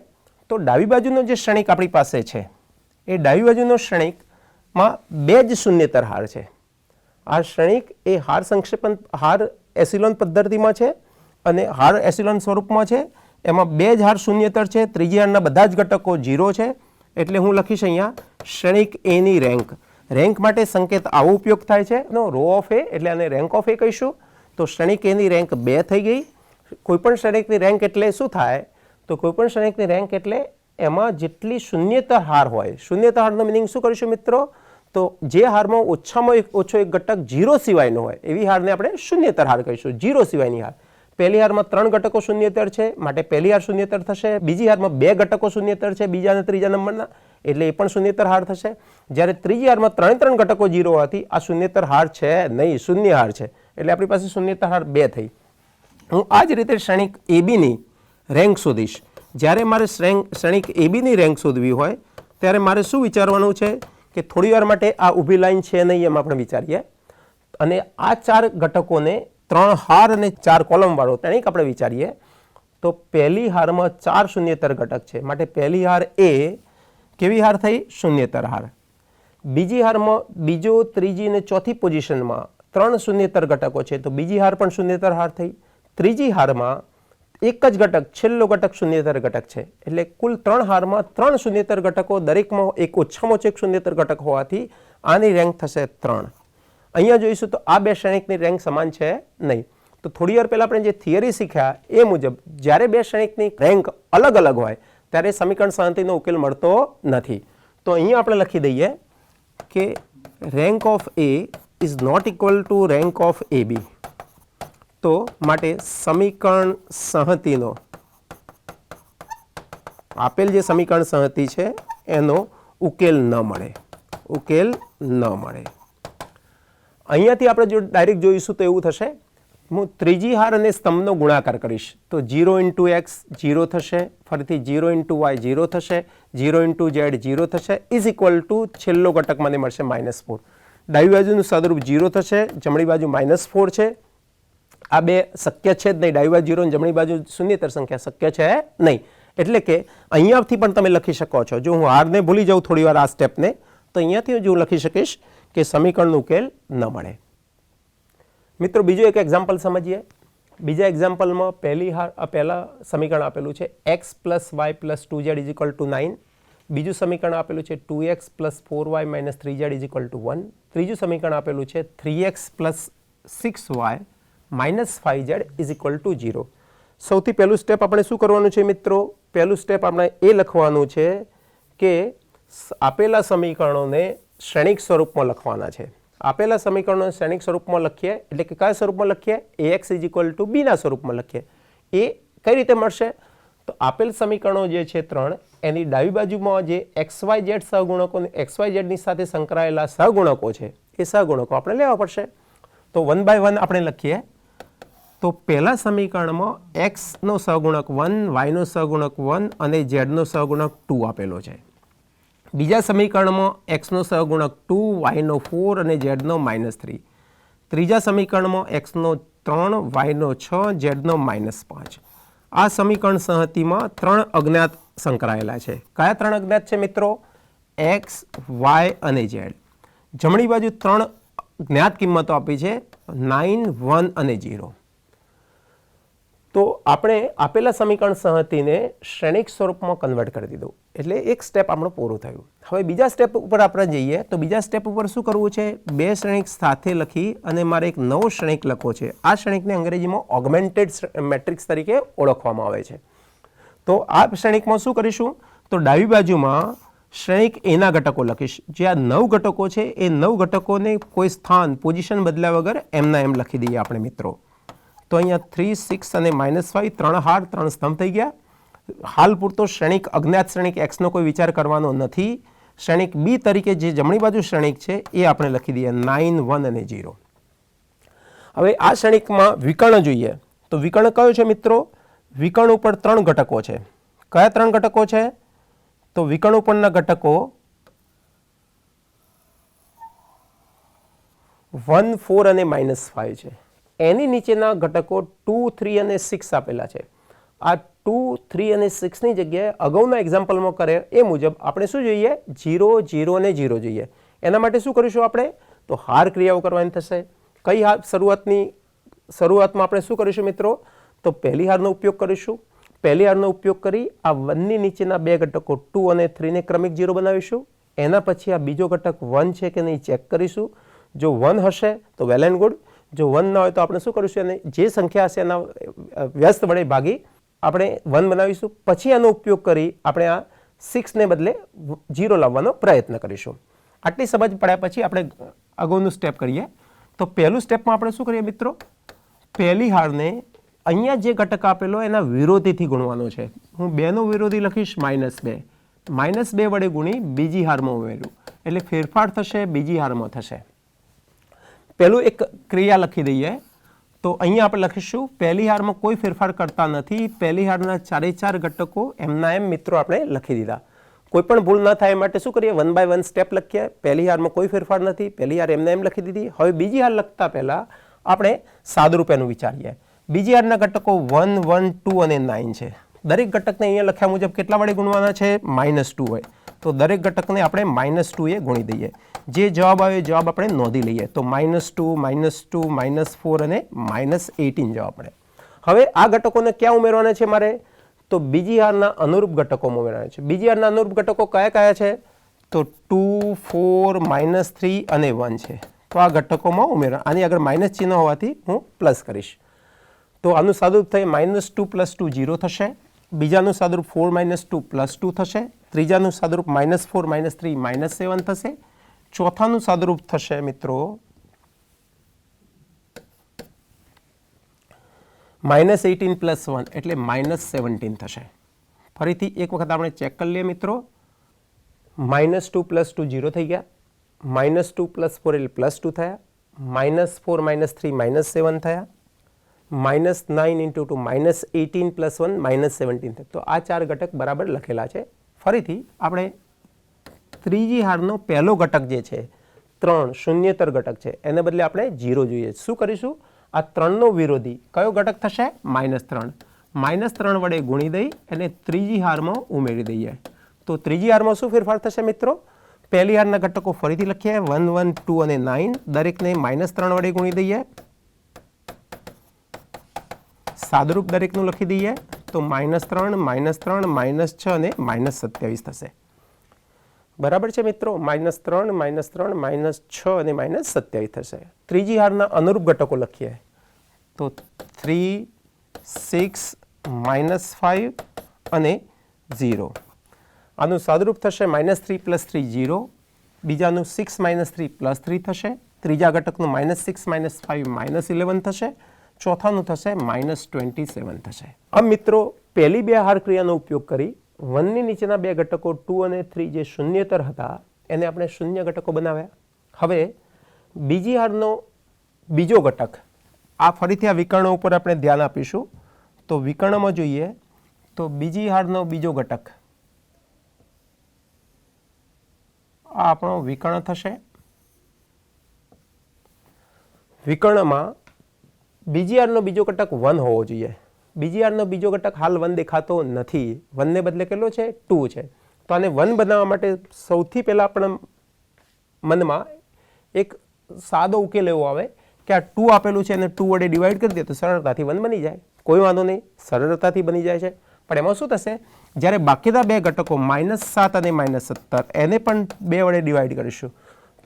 તો ડાબી બાજુનો જે ક્ષણિક આપણી પાસે છે એ ડાબી બાજુનો ક્ષણિકમાં બે જ શૂન્યેતર હાર છે. આ ક્ષણિક એ હાર સંક્ષેપણ હાર એસિલોન પદ્ધતિમાં છે અને હાર એસિલોન સ્વરૂપમાં છે. એમાં બે જ હાર શૂન્યેતર છે, ત્રીજી હારના બધા જ ઘટકો 0 છે. એટલે હું લખીશ અહીંયા ક્ષણિક a ની રેન્ક. રેન્ક માટે સંકેત આવો ઉપયોગ થાય છે, રો ઓફ a, એટલે આને રેન્ક ઓફ a કહીશું. તો ક્ષણિક a ની રેન્ક 2 થઈ ગઈ. કોઈપણ ક્ષણિકની રેન્ક એટલે શું થાય, તો કોઈપણ ક્ષણિકની રેન્ક એટલે એમાં જેટલી શૂન્યેતર હાર હોય. શૂન્યેતર હારનો મિનિંગ શું કરીશું મિત્રો, તો જે હારમાં ઓછામાં ઓછો એક ઘટક 0 સિવાયનો હોય એવી હારને આપણે શૂન્યેતર હાર કહીશું. 0 સિવાયની હાર. પહેલી હારમાં 3 ઘટકો શૂન્યેતર છે, માટે પહેલી હાર શૂન્યેતર થશે. બીજી હારમાં 2 ઘટકો શૂન્યેતર છે, બીજા અને ત્રીજા નંબરના, એટલે એ પણ શૂન્યેતર હાર થશે. જ્યારે ત્રીજી હારમાં 3 ઘટકો 0 હોવાથી આ શૂન્યેતર હાર છે નહીં, શૂન્ય હાર છે. એટલે આપણી પાસે શૂન્યેતર હાર 2 થઈ. હું આ જ રીતે ક્ષણિક એબીની રેન્ક શોધીશ. જ્યારે મારે ક્ષણિક એબીની રેન્ક શોધવી હોય ત્યારે મારે શું વિચારવાનું છે કે થોડી વાર માટે આ ઊભી લાઈન છે નહીં એમ આપણે વિચારીએ, અને આ 4 ઘટકોને 3 હાર અને 4 કોલમ વાળો ક્ષણિક આપણે વિચારીએ. તો પહેલી હારમાં 4 શૂન્યેતર ઘટક છે, માટે પહેલી હાર એ કેવી હાર થઈ, શૂન્યેતર હાર. બીજી હારમાં બીજો, ત્રીજી અને ચોથી પોઝિશનમાં 3 શૂન્યેતર ઘટકો છે, તો બીજી હાર પણ શૂન્યેતર હાર થઈ. ત્રીજી હારમાં એક જ ઘટક, છેલ્લો ઘટક શૂન્યેતર ઘટક છે, એટલે કુલ 3 હારમાં 3 શૂન્યેતર ઘટકો, દરેકમાં એક ઓછામાં ઓછો એક શૂન્યેતર ઘટક હોવાથી આની રેન્ક થશે 3. અહીંયા જોઈશું તો આ બે ક્ષણિકની રેન્ક સમાન છે નહીં. તો થોડી વાર પહેલા આપણે જે થિયરી શીખ્યા એ મુજબ જ્યારે બે ક્ષણિકની રેન્ક અલગ અલગ હોય ત્યારે સમીકરણ સહનતીનો ઉકેલ મળતો નથી. તો અહીંયા આપણે લખી દઈએ કે rank of a is not equal to rank of ab. તો માટે સમીકરણ સંહતિનો, આપેલ જે સમીકરણ સંહતિ છે એનો ઉકેલ ન મળે, ઉકેલ ન મળે. અહીંયાથી આપણે જો ડાયરેક્ટ જોઈશું તો એવું થશે, હું ત્રીજી હાર અને સ્તંભનો ગુણાકાર કરીશ તો 0 × x 0 થશે, ફરીથી 0 × y 0 થશે, 0 × z 0 થશે, ઇઝ ઇક્વલ ટુ છેલ્લો ઘટક મને મળશે -4. ડાબી બાજુનું સાદુરૂપ 0 થશે, જમણી બાજુ -4 છે. આ બે શક્ય છે જ નહીં, ડાબી બાજુ 0 અને જમણી બાજુ શૂન્યેતર સંખ્યા શક્ય છે નહીં. એટલે કે અહીંયાથી પણ તમે લખી શકો છો, જો હું હારને ભૂલી જાઉં થોડી વાર આ સ્ટેપને, તો અહીંયાથી જો લખી શકીશ કે સમીકરણનો ઉકેલ ન મળે. મિત્રો બીજું એક એક્ઝામ્પલ સમજીએ. બીજા એક્ઝામ્પલમાં પહેલા સમીકરણ આપેલું છે x + y + 2z = 9. બીજું સમીકરણ આપેલું છે 2x + 4y - 3z = 1. ત્રીજું સમીકરણ આપેલું છે 3x + 6y - 5z = 0. સૌથી પહેલું સ્ટેપ આપણે શું કરવાનું છે મિત્રો, પહેલું સ્ટેપ આપણે એ લખવાનું છે કે આપેલા સમીકરણોને શ્રેણિક સ્વરૂપમાં લખવાના છે. આપેલા સમીકરણોને શ્રેણિક સ્વરૂપમાં લખીએ, એટલે કે કયા સ્વરૂપમાં લખીએ, ax = b ના સ્વરૂપમાં લખીએ. એ કઈ રીતે મળશે, તો આપેલ સમીકરણો જે છે 3, એની ડાબી બાજુમાં જે xyz સહગુણકો, xyz ની સાથે સંકળાયેલા સહગુણકો છે એ સહગુણકો આપણે લેવા પડશે. તો 1 by 1 આપણે લખીએ. તો પહેલા સમીકરણમાં x નો સહગુણક 1, y નો સહગુણક 1 અને z નો સહગુણક 2 આપેલો છે. બીજા સમીકરણમાં એક્સનો સહગુણક 2, વાયનો 4 અને ઝેડનો -3. ત્રીજા સમીકરણમાં એક્સનો 3, વાયનો 6, ઝેડનો -5. આ સમીકરણ સંહતિમાં 3 અજ્ઞાત સંકળાયેલા છે. કયા 3 અજ્ઞાત છે મિત્રો? એક્સ, વાય અને ઝેડ. જમણી બાજુ 3 જ્ઞાત કિંમતો આપી છે, 9, 1 અને 0. તો આપણે આપેલા સમીકરણ સંહતિને શ્રેણિક સ્વરૂપમાં કન્વર્ટ કરી દીધું, એટલે એક સ્ટેપ આપણું પૂરું થયું. હવે બીજા સ્ટેપ ઉપર આપણે જઈએ તો બીજા સ્ટેપ ઉપર શું કરવું છે? 2 શ્રેણિક સાથે લખી અને મારે એક નવો શ્રેણિક લખવો છે. આ શ્રેણિકને અંગ્રેજીમાં ઓગમેન્ટેડ મેટ્રિક્સ તરીકે ઓળખવામાં આવે છે. તો આ શ્રેણિકમાં શું કરીશું? તો ડાબી બાજુમાં શ્રેણિક એના ઘટકો લખીશ. જે આ 9 ઘટકો છે એ 9 ઘટકોને કોઈ સ્થાન પોઝિશન બદલ્યા વગર એમના એમ લખી દઈએ આપણે મિત્રો. તો અહીંયા 3, 6 અને -5 3 હાર 3 સ્તંભ થઈ ગયા. હાલ પૂરતો શ્રેણિક અજ્ઞાત શ્રેણિક એક્સનો કોઈ વિચાર કરવાનો નથી. શ્રેણિક બી તરીકે જે જમણી બાજુ શ્રેણિક છે એ આપણે લખી દઈએ 9, 1 અને 0. હવે આ શ્રેણિકમાં વિકર્ણ જોઈએ તો વિકર્ણ કયો છે મિત્રો? વિકર્ણ ઉપર 3 ઘટકો છે. કયા 3 ઘટકો છે? તો વિકર્ણ ઉપરના ઘટકો 1, 4 અને -5 છે. એની નીચેના ઘટકો 2, 3 અને 6 આપેલા છે. આ 2, 3 અને 6ની જગ્યાએ અગાઉના એક્ઝામ્પલમાં કરે એ મુજબ આપણે શું જોઈએ? 0, 0 અને 0 જોઈએ. એના માટે શું કરીશું આપણે? તો હાર ક્રિયાઓ કરવાની થશે. કઈ હાર? શરૂઆતમાં આપણે શું કરીશું મિત્રો? તો પહેલી હારનો ઉપયોગ કરીશું. પહેલી હારનો ઉપયોગ કરી આ 1ની નીચેના 2 ઘટકો 2 અને 3ને ક્રમિક 0 બનાવીશું. એના પછી આ બીજો ઘટક 1 છે કે નહીં ચેક કરીશું. જો 1 હશે તો વેલ એન્ડ ગુડ. જો 1 ન હોય તો આપણે શું કરીશું? એને જે સંખ્યા હશે એના વ્યસ્ત વડે ભાગી આપણે 1 બનાવીશું. પછી આનો ઉપયોગ કરી આપણે આ 6ને બદલે 0 લાવવાનો પ્રયત્ન કરીશું. આટલી સમજ પડ્યા પછી આપણે અગાઉનું સ્ટેપ કરીએ. તો પહેલું સ્ટેપમાં આપણે શું કરીએ મિત્રો? પહેલી હારને અહીંયા જે ઘટક આપેલો એના વિરોધીથી ગુણવાનો છે. હું 2નો વિરોધી લખીશ -2. -2 વડે ગુણી બીજી હારમાં ઉમેર્યું એટલે ફેરફાર થશે, બીજી હારમાં થશે. પહેલું એક ક્રિયા લખી દઈએ તો અહીંયા આપણે લખીશું પહેલી હારમાં કોઈ ફેરફાર કરતા નથી. પહેલી હારના 4 ઘટકો એમના એમ મિત્રો આપણે લખી દીધા. કોઈ પણ ભૂલ ન થાય માટે શું કરીએ? 1 by 1 સ્ટેપ લખીએ. પહેલી હારમાં કોઈ ફેરફાર નથી, પહેલી હાર એમને એમ લખી દીધી. હવે બીજી હાર લખતા પહેલા આપણે સાદુરૂપ એનું વિચારીએ. બીજી હારના ઘટકો 1, 1, 2 અને 9 છે. દરેક ઘટકને અહીંયા લખ્યા મુજબ કેટલા વડે ગુણવાના છે? -2 હોય તો દરેક ઘટકને આપણે -2 એ ગુણી દઈએ. જે જવાબ આવે એ જવાબ આપણે નોંધી લઈએ. તો -2, -2, -4 અને -18 જવાબ મળે. હવે આ ઘટકોને ક્યાં ઉમેરવાના છે મારે? તો બીજી હારના અનુરૂપ ઘટકોમાં ઉમેરવાના છે. બીજી હારના અનુરૂપ ઘટકો કયા કયા છે? તો 2, 4, -3 અને 1 છે. તો આ ઘટકોમાં ઉમેરવા. આની આગળ માઇનસ ચિહ્ન હોવાથી હું પ્લસ કરીશ. તો આનું સાદુરૂપ થઈ -2 + 2 0 થશે. બીજાનું સાદુરૂપ 4 - 2 + 2 થશે. ત્રીજાનું સાદુરૂપ -4 - 3 -7 થશે. ચોથાનું સાદુરૂપ થશે મિત્રો -18 + 1 એટલે -17 થશે. ફરીથી એક વખત આપણે ચેક કરી લઈએ મિત્રો. -2 + 2 0 થઈ ગયા. -2 + 4 એટલે +2 થયા. -4 - 3 -7 થયા. -9 × 2 -18 + 1 -17 થયા. તો આ 4 ઘટક બરાબર લખેલા છે. ફરીથી આપણે ત્રીજી હારનો પહેલો ઘટક જે છે 3 શૂન્યેતર ઘટક છે એને બદલે આપણે 0 જોઈએ. શું કરીશું? આ 3નો વિરોધી કયો ઘટક થશે? -3. -3 વડે ગુણી દઈ અને ત્રીજી હારમાં ઉમેરી દઈએ. તો ત્રીજી હારમાં શું ફેરફાર થશે મિત્રો? પહેલી હારના ઘટકો ફરીથી લખીએ 1, 1, 2 અને 9. દરેકને -3 વડે ગુણી દઈએ. સાદુરૂપ દરેકનું લખી દઈએ તો -3, -3, -6 અને -27 થશે. બરાબર છે મિત્રો? -3, -3, -6 અને -27 થશે. ત્રીજી હારના અનુરૂપ ઘટકો લખીએ તો 3, 6, -5 અને 0. આનું સાદુરૂપ થશે -3 + 3 0. બીજાનું 6 - 3 + 3 થશે. ત્રીજા ઘટકનું -6 - 5 -11 થશે. ચોથાનું થશે -27 થશે. આમ મિત્રો પહેલી 2 હાર ક્રિયાનો ઉપયોગ કરી 1ની નીચેના 2 ઘટકો 2 અને 3 જે શૂન્યેતર હતા એને આપણે શૂન્ય ઘટકો બનાવ્યા. હવે બીજી હારનો બીજો ઘટક, આ ફરીથી આ વિકર્ણો ઉપર આપણે ધ્યાન આપીશું. તો વિકર્ણમાં જોઈએ તો બીજી હારનો બીજો ઘટક આ આપણો વિકર્ણ થશે. વિકર્ણમાં બીજી હારનો બીજો ઘટક 1 હોવો જોઈએ. બીજી હારનો બીજો ઘટક હાલ 1 દેખાતો નથી. 1 ને બદલે કેટલો છે? 2 છે. તો આને 1 બનાવવા માટે સૌથી પહેલાં આપણા મનમાં એક સાદો ઉકેલ એવો આવે કે આ 2 આપેલું છે અને 2 વડે ડિવાઈડ કરી દે તો સરળતાથી 1 બની જાય. કોઈ વાંધો નહીં, સરળતાથી બની જાય છે. પણ એમાં શું થશે? જ્યારે બાકીના બે ઘટકો -7 અને -17 એને પણ 2 વડે ડિવાઈડ કરીશું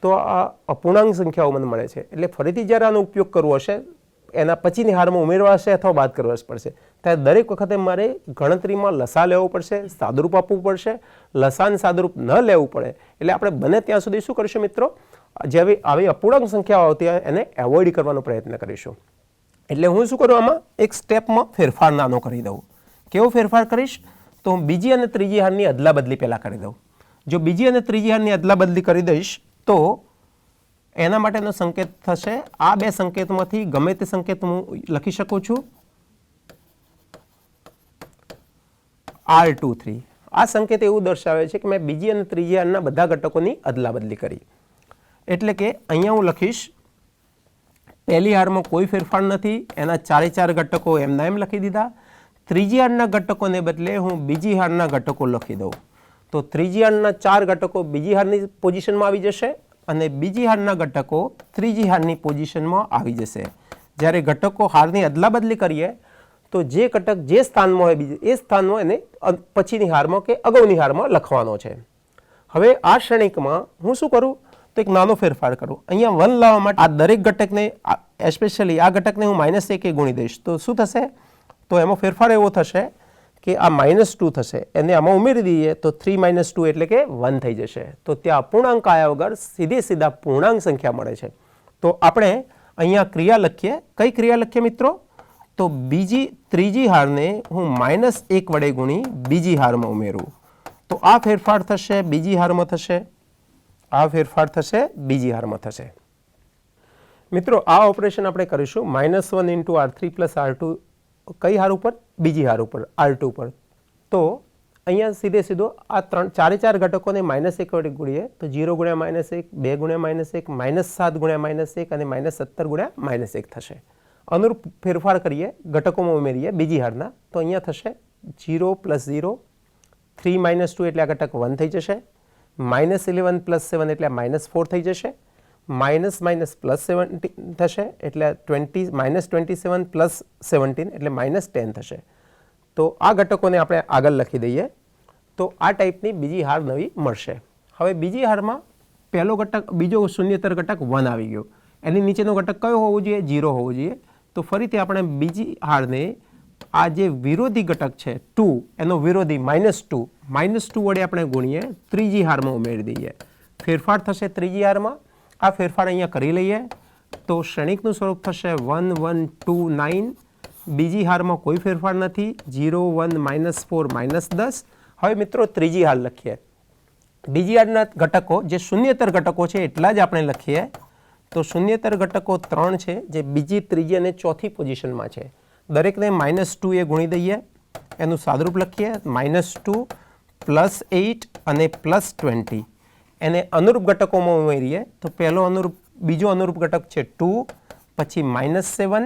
તો આ અપૂર્ણાંક સંખ્યાઓ મને મળે છે. એટલે ફરીથી જ્યારે આનો ઉપયોગ કરવો હશે, એના પછીની હારમાં ઉમેરવા હશે અથવા બાદ કરવા પડશે, ત્યારે દરેક વખતે મારે ગણતરીમાં લસા લેવો પડશે, સાદુરૂપ આપવું પડશે. લસા અને સાદુરૂપ ન લેવું પડે એટલે આપણે બને ત્યાં સુધી શું કરીશું મિત્રો? જે આવી અપૂર્ણાંક સંખ્યાઓ આવતી હોય એને એવોઇડ કરવાનો પ્રયત્ન કરીશું. એટલે હું શું કરું? આમાં એક સ્ટેપમાં ફેરફાર નાનો કરી દઉં. કેવો ફેરફાર કરીશ? તો હું બીજી અને ત્રીજી હારની અદલાબદલી પહેલાં કરી દઉં. જો બીજી અને ત્રીજી હારની અદલાબદલી કરી દઈશ તો એના માટેનો સંકેત થશે, આ બે સંકેતમાંથી ગમે તે સંકેત હું લખી શકું છું. R23 આ સંકેત એવું દર્શાવે છે કે મેં બીજી અને ત્રીજી હારના બધા ઘટકોની અદલાબદલી કરી. એટલે કે અહીંયા હું લખીશ પહેલી હારમાં કોઈ ફેરફાર નથી, એના 4 ઘટકો એમના એમ લખી દીધા. ત્રીજી હારના ઘટકોને બદલે હું બીજી હારના ઘટકો લખી દઉં તો ત્રીજી હારના 4 ઘટકો બીજી હારની પોઝિશનમાં આવી જશે અને બીજી હારના ઘટકો ત્રીજી હારની પોઝિશનમાં આવી જશે. જ્યારે ઘટકો હારની અદલાબદલી કરીએ તો જે ઘટક જે સ્થાનમાં હોય બીજે એ સ્થાનમાં એને પછીની હારમાં કે અગાઉની હારમાં લખવાનો છે. હવે આ શ્રેણિકમાં હું શું કરું? તો એક નાનો ફેરફાર કરું. અહીંયા 1 લાવવા માટે આ દરેક ઘટકને, એસ્પેશિયલી આ ઘટકને હું -1 ગુણી દઈશ તો શું થશે? તો એમાં ફેરફાર એવો થશે કે આ -2 થશે, એને આમાં ઉમેરી દઈએ તો 3 - 2 એટલે કે 1 થઈ જશે. તો ત્યાં અપૂર્ણાંક આવ્યા વગર સીધા પૂર્ણાંક સંખ્યા મળે છે. તો આપણે અહીંયા ક્રિયા લખીએ. કઈ ક્રિયા લખીએ મિત્રો? તો ત્રીજી હારને હું -1 વડે ગુણી બીજી હારમાં ઉમેરું તો આ ફેરફાર થશે બીજી હારમાં થશે, આ ફેરફાર થશે બીજી હારમાં થશે. મિત્રો આ ઓપરેશન આપણે કરીશું -1 × R3 + R2 કઈ હાર ઉપર? બીજી હાર ઉપર, R2 પર. તો અહીંયા સીધો આ 4 ઘટકોને -1 વડે ગુણીએ તો 0 × -1, 2 × -1, -7 × -1 અને -17 × -1 થશે. અનુરૂપ ફેરફાર કરીએ, ઘટકોમાં ઉમેરીએ બીજી હારના તો અહીંયા થશે 0 + 0, 3 - 2 એટલે આ ઘટક 1 થઈ જશે, -11 + 7 એટલે -4 થઈ જશે, +17 થશે એટલે -27 + 17 એટલે -10 થશે. તો આ ઘટકોને આપણે આગળ લખી દઈએ તો આ ટાઈપની બીજી હાર નવી મળશે. હવે બીજી હારમાં પહેલો ઘટક, બીજો શૂન્યતર ઘટક 1 આવી ગયો, એની નીચેનો ઘટક કયો હોવો જોઈએ? 0 હોવો જોઈએ. તો ફરીથી આપણે બીજી હારને આ જે વિરોધી ઘટક છે 2 એનો વિરોધી -2 વડે આપણે ગુણીએ ત્રીજી હારમાં ઉમેરી દઈએ. ફેરફાર થશે ત્રીજી હારમાં. આ ફેરફાર અહીંયા કરી લઈએ તો શ્રેણિકનું સ્વરૂપ થશે 1 1 2 9. બીજી હારમાં કોઈ ફેરફાર નથી, 0 1 -4 -10. હવે મિત્રો ત્રીજી હાર લખીએ. બીજી હારના ઘટકો જે શૂન્યતર ઘટકો છે એટલા જ આપણે લખીએ. તો શૂન્યતર ઘટકો 3 છે જે બીજી, ત્રીજી અને ચોથી પોઝિશનમાં છે. દરેકને -2 એ ગુણી દઈએ, એનું સાદુરૂપ લખીએ -2 +8 અને +20. એને અનુરૂપ ઘટકોમાં ઉમેરીએ તો બીજો અનુરૂપ ઘટક છે 2, પછી -7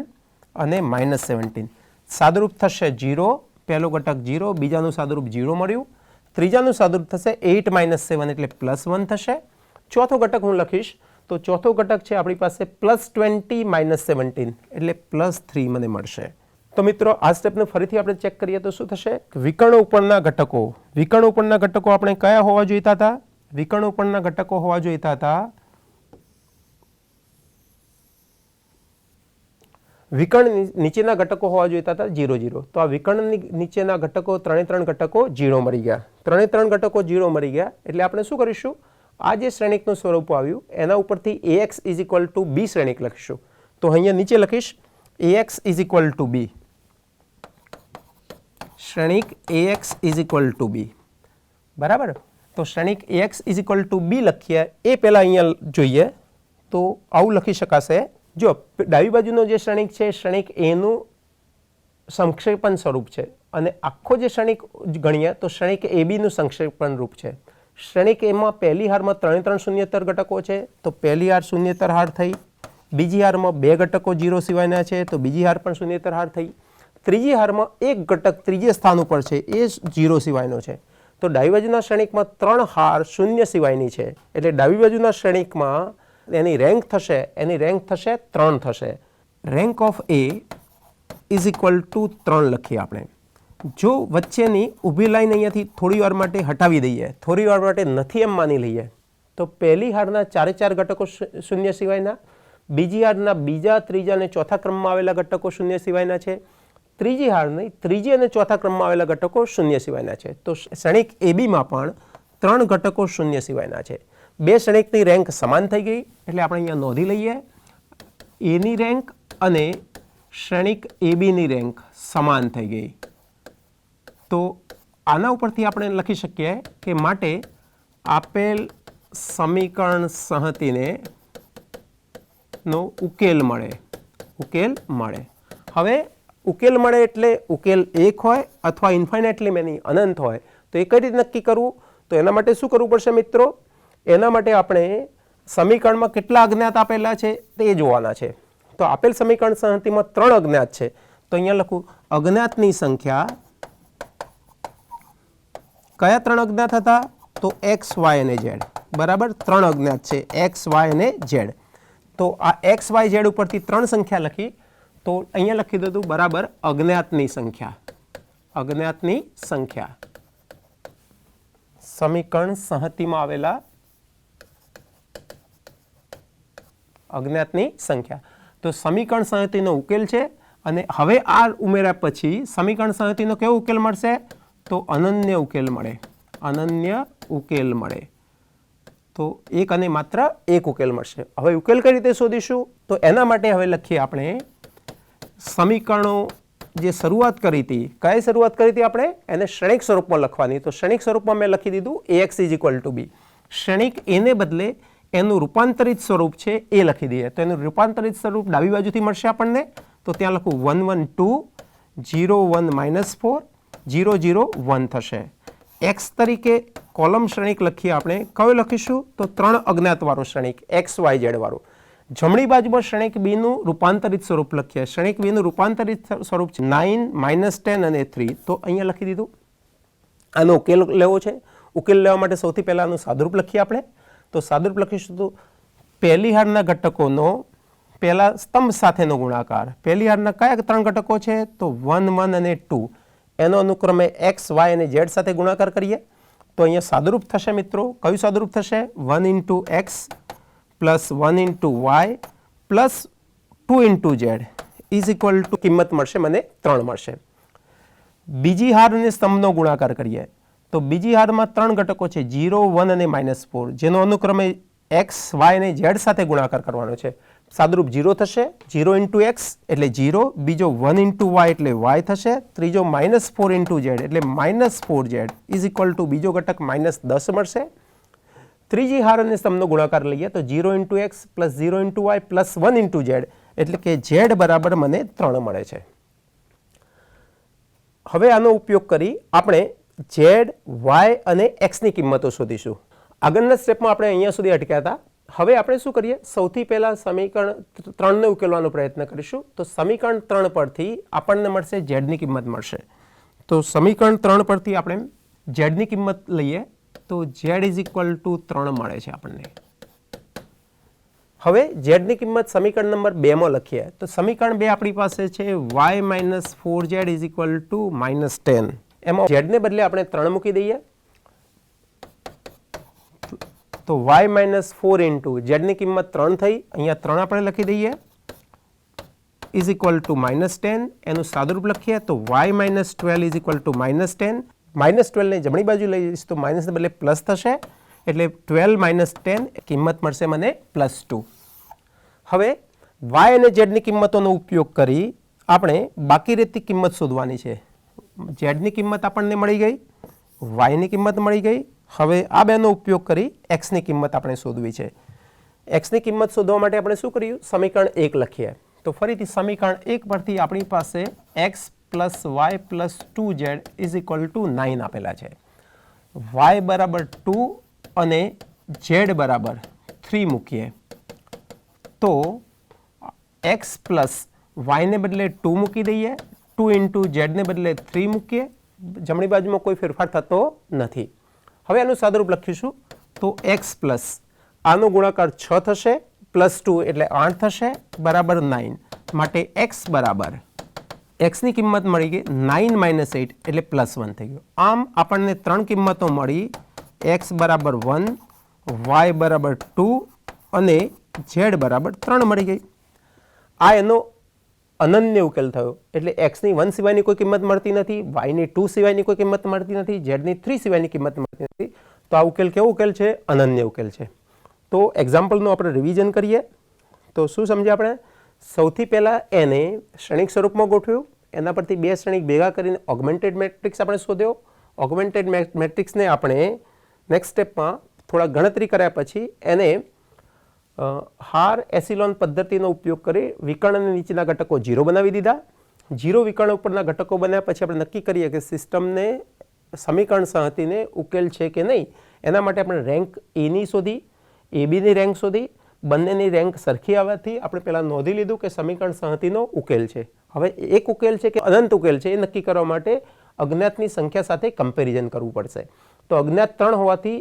અને -17. સાદુરૂપ થશે 0, પહેલો ઘટક 0, બીજાનું સાદુરૂપ 0 મળ્યું, ત્રીજાનું સાદુરૂપ થશે 8 - 7 એટલે +1 થશે. ચોથો ઘટક હું લખીશ તો ચોથો ઘટક છે આપણી પાસે +20 - 17 એટલે +3 મને મળશે. તો મિત્રો આ સ્ટેપને ફરીથી આપણે ચેક કરીએ તો શું થશે? વિકર્ણ ઉપરના ઘટકો આપણે કયા હોવા જોઈતા હતા? વિકર્ણ ઉપરના ઘટકો હોવા જોઈતા હતા વિકર્ણ નીચેના ઘટકો હોવા જોઈતા હતા 0 0. તો આ વિકર્ણ નીચેના ઘટકો 3 ઘટકો 0 મળી ગયા. 3 ઘટકો 0 મળી ગયા એટલે આપણે શું કરીશું? આ જે શ્રેણિકનું સ્વરૂપ આવ્યું એના ઉપરથી Ax = b શ્રેણિક લખીશું. તો અહીંયા નીચે લખીશ Ax = b, શ્રેણિક Ax = b. બરાબર. તો શ્રેણિક Ax = b લખીએ એ પહેલાં અહીંયા જોઈએ તો આવું લખી શકાશે. જો ડાબી બાજુનો જે શ્રેણિક છે શ્રેણિક એનું સંક્ષેપણ સ્વરૂપ છે અને આખો જે શ્રેણિક ગણીએ તો શ્રેણિક AB નું સંક્ષેપણ રૂપ છે. શ્રેણિક એમાં પહેલી હારમાં 3 શૂન્યતર ઘટકો છે, તો પહેલી હાર શૂન્યતર હાર થઈ. બીજી હારમાં 2 ઘટકો 0 સિવાયના છે, તો બીજી હાર પણ શૂન્યતર હાર થઈ. ત્રીજી હારમાં એક ઘટક ત્રીજે સ્થાન ઉપર છે, એ 0 સિવાયનો છે. તો ડાબી બાજુના શ્રેણિકમાં 3 હાર શૂન્ય સિવાયની છે, એટલે ડાબી બાજુના શ્રેણિકમાં એની રેન્ક થશે 3 થશે. Rank of A is equal two 3 લખીએ આપણે. જો વચ્ચેની ઊભી લાઈન અહીંયાથી થોડી વાર માટે હટાવી દઈએ, થોડી વાર માટે નથી એમ માની લઈએ, તો પહેલી હારના 4 ઘટકો શૂન્ય સિવાયના, બીજી હારના બીજા, ત્રીજા અને ચોથા ક્રમમાં આવેલા ઘટકો શૂન્ય સિવાયના છે, ત્રીજી હારની ત્રીજી અને ચોથા ક્રમમાં આવેલા ઘટકો શૂન્ય સિવાયના છે. તો શ્રેણિક એબીમાં પણ 3 ઘટકો શૂન્ય સિવાયના છે. બે શ્રેણિકની રેન્ક સમાન થઈ ગઈ, એટલે આપણે અહીંયા નોંધી લઈએ એની રેન્ક અને શ્રેણિક એબીની રેન્ક સમાન થઈ ગઈ. તો આના ઉપરથી આપણે લખી શકીએ કે માટે આપેલ સમીકરણ સંહતિને નો ઉકેલ મળે. હવે ઉકેલ મળે એટલે ઉકેલ 1 હોય અથવા ઇન્ફાઇનાઇટલી મેની અનંત હોય. તો એ કઈ રીતે નક્કી કરવું? તો એના માટે શું કરવું પડશે મિત્રો? એના માટે આપણે સમીકરણમાં કેટલા અજ્ઞાત આપેલા છે તે જોવાના છે. તો આપેલ સમીકરણ સંહતિમાં 3 અજ્ઞાત છે. તો અહીંયા લખું અજ્ઞાતની સંખ્યા. કયા 3 અજ્ઞાત હતા? તો x, y અને z. બરાબર, 3 અજ્ઞાત છે x, y અને z. તો આ x, y, z ઉપરથી 3 સંખ્યા લખી, તો અહીંયા લખી દીધું બરાબર અજ્ઞાતની સંખ્યા. સમીકરણ સંહતિમાં આવેલા અજ્ઞાતની સંખ્યા. તો સમીકરણ સંહતિનો ઉકેલ છે. અને હવે આ ઉમેર્યા પછી સમીકરણ સંહતિનો કેવો ઉકેલ મળશે? તો અનન્ય ઉકેલ મળે. તો એક અને માત્ર એક ઉકેલ મળશે. હવે ઉકેલ કઈ રીતે શોધીશું? તો એના માટે હવે લખીએ આપણે સમીકરણો જે શરૂઆત કરી હતી. કઈ શરૂઆત કરી હતી આપણે? એને શ્રેણિક સ્વરૂપમાં લખવાની. તો શ્રેણિક સ્વરૂપમાં મેં લખી દીધું ax = b. શ્રેણિક એને બદલે એનું રૂપાંતરિત સ્વરૂપ છે એ લખી દઈએ. તો એનું રૂપાંતરિત સ્વરૂપ ડાબી બાજુથી મળશે આપણને. તો ત્યાં લખું 1 1 2 0 1 -4 0 0 1 થશે. x તરીકે કોલમ શ્રેણિક લખીએ આપણે. કયો લખીશું? તો 3 અજ્ઞાત વાળું શ્રેણિક x, y, z વાળું. જમણી બાજુમાં શ્રેણિક b નું રૂપાંતરિત સ્વરૂપ લખીએ. શ્રેણિક b નું રૂપાંતરિત સ્વરૂપ છે 9 -10 અને 3. તો અહીંયા લખી દીધું. આનો ઉકેલ લેવો છે. ઉકેલ લેવા માટે સૌથી પહેલા આનું સાદુરૂપ લખીએ આપણે. તો સાદુરૂપ લખીશું તો પહેલી હારના ઘટકોનો પહેલા સ્તંભ સાથેનો ગુણાકાર. પહેલી હારના કયા 3 ઘટકો છે? તો 1 1 અને 2. એનો અનુક્રમે x, y અને z સાથે ગુણાકાર કરીએ. તો અહીંયા સાદુરૂપ થશે મિત્રો. કયું સાદુરૂપ થશે? 1 × x plus 1 × y plus 2 × z is equal two કિંમત મળશે મને 3 મળશે. બીજી હાર અને સ્તંભનો ગુણાકાર કરીએ. તો બીજી હારમાં 3 ઘટકો છે 0 1 અને -4, જેનો અનુક્રમે x, y અને z સાથે ગુણાકાર કરવાનો છે. સાદુરૂપ 0 થશે. 0 × x એટલે 0, બીજો 1 × y એટલે y થશે, ત્રીજો -4 × z એટલે -4z ઇઝ ઇક્વલ ટુ બીજો ઘટક -10 મળશે. ત્રીજી હાર અને સ્તંભનો ગુણાકાર લઈએ તો 0 × x plus 0 × y plus 1 × z એટલે કે z બરાબર મને 3 મળે છે. હવે આનો ઉપયોગ કરી આપણે z, y અને x ની કિંમતો શોધીશું. આગળના સ્ટેપમાં આપણે અહીંયા સુધી અટક્યા હતા. હવે આપણે શું કરીએ? સૌથી પહેલા સમીકરણ 3 ને ઉકેલવાનો પ્રયત્ન કરીશું. તો સમીકરણ 3 પરથી આપણને મળશે z ની કિંમત મળશે. તો સમીકરણ 3 પરથી આપણે z ની કિંમત લઈએ તો z = 3 મળે છે આપણને. હવે z ની કિંમત સમીકરણ નંબર 2 માં લખીએ. તો સમીકરણ 2 આપણી પાસે છે y - 4z = -10. એમાં z ને બદલે આપણે 3 મૂકી દઈએ. તો y - 4 × z ની કિંમત 3 થઈ. અહીંયા 3 આપણે લખી દઈએ ઇઝ ઇક્વલ ટુ -10. એનું સાદુરૂપ લખીએ તો y - 12 = -10. -12 ને જમણી બાજુ લઈ જઈશ તો માઇનસ ને બદલે પ્લસ થશે. એટલે 12 - 10 કિંમત મળશે મને +2. હવે y અને z ની કિંમતોનો ઉપયોગ કરી આપણે બાકી રહેતી કિંમત શોધવાની છે. z ની કિંમત આપણને મળી ગઈ, y ની કિંમત મળી ગઈ. હવે આ બેનો ઉપયોગ કરી x ની કિંમત આપણે શોધવી છે. x ની કિંમત શોધવા માટે આપણે શું કર્યું? સમીકરણ 1 લખીએ. તો ફરીથી સમીકરણ 1 પરથી આપણી પાસે x + y + 2z = 9 આપેલા છે. y = 2 અને z બરાબર 3 મૂકીએ તો x પ્લસ વાયને બદલે 2 મૂકી દઈએ, 2 ઇન્ટુ ઝેડને બદલે 3 મૂકીએ, જમણી બાજુમાં કોઈ ફેરફાર થતો નથી. હવે આનું સાદુરૂપ લખીશું તો x પ્લસ આનો ગુણાકાર 6 થશે, પ્લસ 2 એટલે 8 થશે, બરાબર 9. માટે x બરાબર x ની કિંમત મળી ગઈ 9 માઇનસ 8 એટલે પ્લસ 1 થઈ ગયું. આમ આપણને 3 કિંમતો મળી, x બરાબર 1, y બરાબર 2 અને z બરાબર 3 મળી ગઈ. આ એનો અનન્ય ઉકેલ થયો. એટલે x ની 1 સિવાયની કોઈ કિંમત મળતી નથી, y ની 2 સિવાયની કોઈ કિંમત મળતી નથી, z ની 3 સિવાયની કિંમત મળતી નથી. તો આ ઉકેલ કેવો ઉકેલ છે? અનન્ય ઉકેલ છે. તો એક્ઝામ્પલનું આપણે રિવિઝન કરીએ તો શું સમજ્યા આપણે? સૌથી પહેલાં એને શ્રેણિક સ્વરૂપમાં ગોઠવ્યું, એના પરથી બે શ્રેણિક ભેગા કરીને ઓગમેન્ટેડ મેટ્રિક્સ આપણે શોધ્યો. ઓગમેન્ટેડ મેટ્રિક્સને આપણે નેક્સ્ટ સ્ટેપમાં થોડા ગણતરી કર્યા પછી એને હાર એસિલોન પદ્ધતિનો ઉપયોગ કરી વિકર્ણની નીચેના ઘટકો 0 બનાવી દીધા. 0 વિકર્ણ ઉપરના ઘટકો બન્યા પછી આપણે નક્કી કરીએ કે સિસ્ટમને સમીકરણ સંહતિને ઉકેલ છે કે નહીં. એના માટે આપણે રેન્ક એની શોધી, એબીની રેન્ક શોધી, બંનેની રેન્ક સરખી આવવાથી આપણે પહેલાં નોંધી લીધું કે સમીકરણ સંહતિનો ઉકેલ છે. હવે એક ઉકેલ છે કે અનંત ઉકેલ છે એ નક્કી કરવા માટે અજ્ઞાતની સંખ્યા સાથે કમ્પેરિઝન કરવું પડશે. તો અજ્ઞાત 3 હોવાથી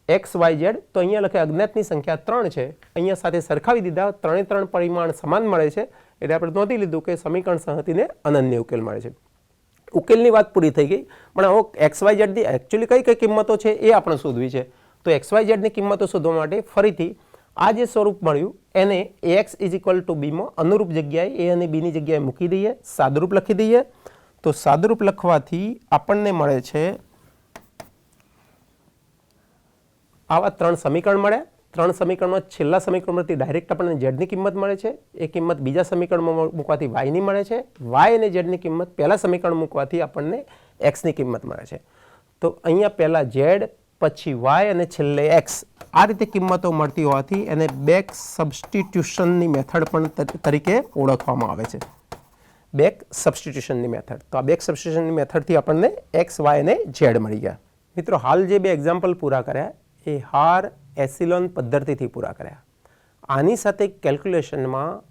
એક્સ વાય ઝેડ, તો અહીંયા લખે અજ્ઞાતની સંખ્યા 3 છે, અહીંયા સાથે સરખાવી દીધા, 3 પરિમાણ સમાન મળે છે એટલે આપણે નોંધી લીધું કે સમીકરણ સંહતિને અનન્ય ઉકેલ મળે છે. ઉકેલની વાત પૂરી થઈ ગઈ, પણ હવે એક્સ વાય ઝેડની એકચ્યુઅલી કઈ કઈ કિંમતો છે એ આપણે શોધવી છે. તો એક્સ વાય ઝેડની કિંમતો શોધવા માટે ફરીથી આ જે સ્વરૂપ મળ્યું એને ax = બીમાં અનુરૂપ જગ્યાએ a અને b ની જગ્યાએ મૂકી દઈએ, સાદુરૂપ લખી દઈએ. તો સાદુરૂપ લખવાથી આપણને મળે છે આવા 3 સમીકરણ મળ્યા. 3 સમીકરણમાં છેલ્લા સમીકરણમાંથી ડાયરેક્ટ આપણને z ની કિંમત મળે છે, એ કિંમત બીજા સમીકરણમાં મૂકવાથી y ની મળે છે, y અને z ની કિંમત પહેલા સમીકરણ મૂકવાથી આપણને x ની કિંમત મળે છે. તો અહીંયા પહેલા z, પછી y અને છેલ્લે x, આ રીતે કિંમતો મળતી હોવાથી એને બેક સબસ્ટિટ્યુશનની મેથડ પણ તરીકે ઓળખવામાં આવે છે. બેક સબસ્ટિટ્યુશનની મેથડ. તો આ બેક સબસ્ટિટ્યુશનની મેથડથી આપણને x, y અને z મળી ગયા. મિત્રો, હાલ જે બે એક્ઝામ્પલ પૂરા કર્યા એ હાર એસિલોન પદ્ધતિથી પૂરા કર્યા. આની સાથે કેલ્ક્યુલેશનમાં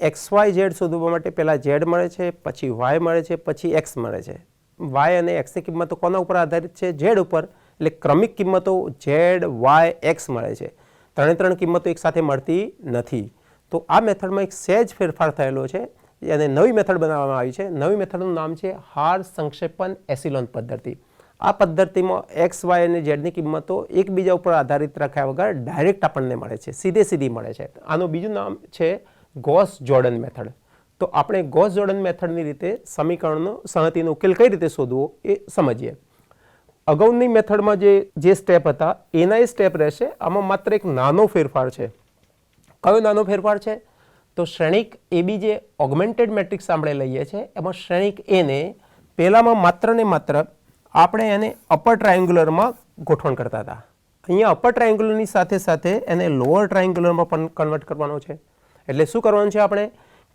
એક્સ વાય ઝેડ શોધવા માટે પહેલાં ઝેડ મળે છે, પછી વાય મળે છે, પછી એક્સ મળે છે. વાય અને એક્સની કિંમતો કોના ઉપર આધારિત છે? ઝેડ ઉપર. એટલે ક્રમિક કિંમતો ઝેડ, વાય, એક્સ મળે છે. 3 કિંમતો એકસાથે મળતી નથી. તો આ મેથડમાં એક સહેજ ફેરફાર થયેલો છે અને નવી મેથડ બનાવવામાં આવી છે. નવી મેથડનું નામ છે હાર સંક્ષેપન એસિલોન પદ્ધતિ. આ પદ્ધતિમાં એક્સ, વાય અને ઝેડની કિંમતો એકબીજા ઉપર આધારિત રાખ્યા વગર ડાયરેક્ટ આપણને મળે છે, સીધી મળે છે. આનું બીજું નામ છે ગોસ જોર્ડન મેથડ. તો આપણે ગોસ જોર્ડન મેથડની રીતે સમીકરણનો સંહતિનો ઉકેલ કઈ રીતે શોધવો એ સમજીએ. અગાઉની મેથડમાં જે સ્ટેપ હતા એના એ સ્ટેપ રહેશે. આમાં માત્ર એક નાનો ફેરફાર છે. કયો નાનો ફેરફાર છે? તો શ્રેણિક એબી જે ઓગમેન્ટેડ મેટ્રિક્સ આપણે લઈએ છીએ એમાં શ્રેણિક એને પહેલામાં માત્ર ને માત્ર આપણે એને અપર ટ્રાયેંગ્યુલરમાં ગોઠવણ કરતા હતા. અહીંયા અપર ટ્રાયેંગ્યુલરની સાથે સાથે એને લોઅર ટ્રાયેંગ્યુલરમાં પણ કન્વર્ટ કરવાનો છે. એટલે શું કરવાનું છે આપણે?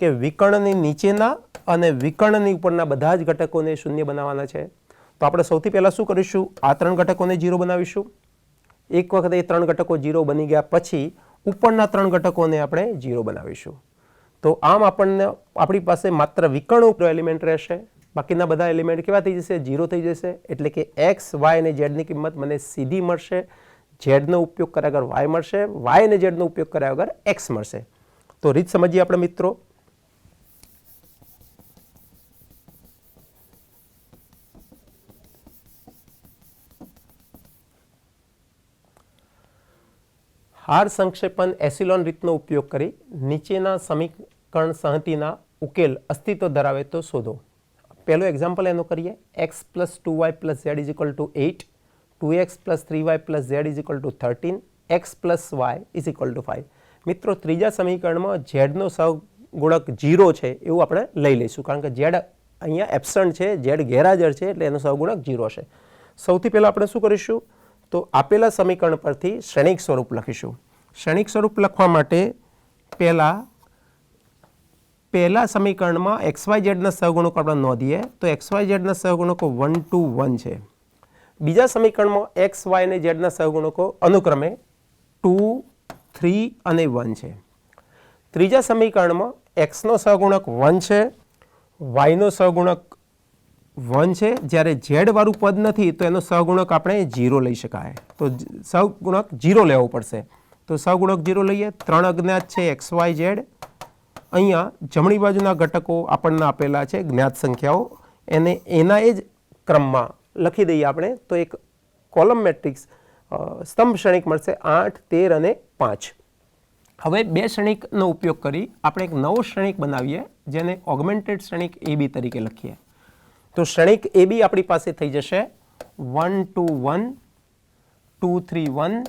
કે વિકર્ણની નીચેના અને વિકર્ણની ઉપરના બધા જ ઘટકોને શૂન્ય બનાવવાના છે. તો આપણે સૌથી પહેલાં શું કરીશું? આ 3 ઘટકોને 0 બનાવીશું. એક વખત એ 3 ઘટકો 0 બની ગયા પછી ઉપરના 3 ઘટકોને આપણે 0 બનાવીશું. તો આમ આપણને આપણી પાસે માત્ર વિકર્ણ ઉપર એલિમેન્ટ રહેશે, બાકીના બધા એલિમેન્ટ કેવા થઈ જશે? 0 થઈ જશે. એટલે કે એક્સ, વાય અને ઝેડની કિંમત મને સીધી મળશે. ઝેડનો ઉપયોગ કર્યા વગર વાય મળશે, વાય અને ઝેડનો ઉપયોગ કર્યા વગર એક્સ મળશે. તો રીત સમજીએ આપણે મિત્રો. હાર સંક્ષેપન એસિલોન રીતનો ઉપયોગ કરી નીચેના સમીકરણ સંહતિના ઉકેલ અસ્તિત્વ ધરાવે તો શોધો. પહેલો એક્ઝામ્પલ એનો કરીએ. x + 2y + z = 8, 2x + 3y + z = 13, x + y = 5. મિત્રો, ત્રીજા સમીકરણમાં ઝેડનો સહગુણક 0 છે એવું આપણે લઈ લઈશું, કારણ કે ઝેડ અહીંયા એબસન્ટ છે, ઝેડ ગેરહાજર છે, એટલે એનો સહગુણક 0 છે. સૌથી પહેલાં આપણે શું કરીશું? તો આપેલા સમીકરણ પરથી શ્રેણિક સ્વરૂપ લખીશું. શ્રેણિક સ્વરૂપ લખવા માટે પહેલા સમીકરણમાં XYZ ના સહગુણકો આપણે નોંધીએ તો XYZ ના સહગુણકો 1 to 1 છે. બીજા સમીકરણમાં એક્સ વાય અને ઝેડના સહગુણકો અનુક્રમે 2, 3 અને 1 છે. ત્રીજા સમીકરણમાં એક્સનો સહગુણક 1 છે, વાયનો સહગુણક 1 છે, જ્યારે ઝેડ વાળું પદ નથી તો એનો સહગુણક આપણે 0 લઈ શકાય. તો સહગુણક 0 લેવો પડશે. તો સહગુણક 0 લઈએ. 3 અજ્ઞાત છે એક્સ વાય ઝેડ. અહીંયા જમણી બાજુના ઘટકો આપણને આપેલા છે જ્ઞાત સંખ્યાઓ, એને એના એ જ ક્રમમાં લખી દઈએ આપણે તો એક કોલમ મેટ્રિક્સ સ્તંભ શ્રેણિક મળશે 8, 13 અને 5. હવે બે શ્રેણિકનો ઉપયોગ કરી આપણે એક નવો શ્રેણિક બનાવીએ જેને ઓગમેન્ટેડ શ્રેણિક AB તરીકે લખીએ. તો શ્રેણિક AB આપણી પાસે થઈ જશે 1, 2, 1, 2, 3, 1,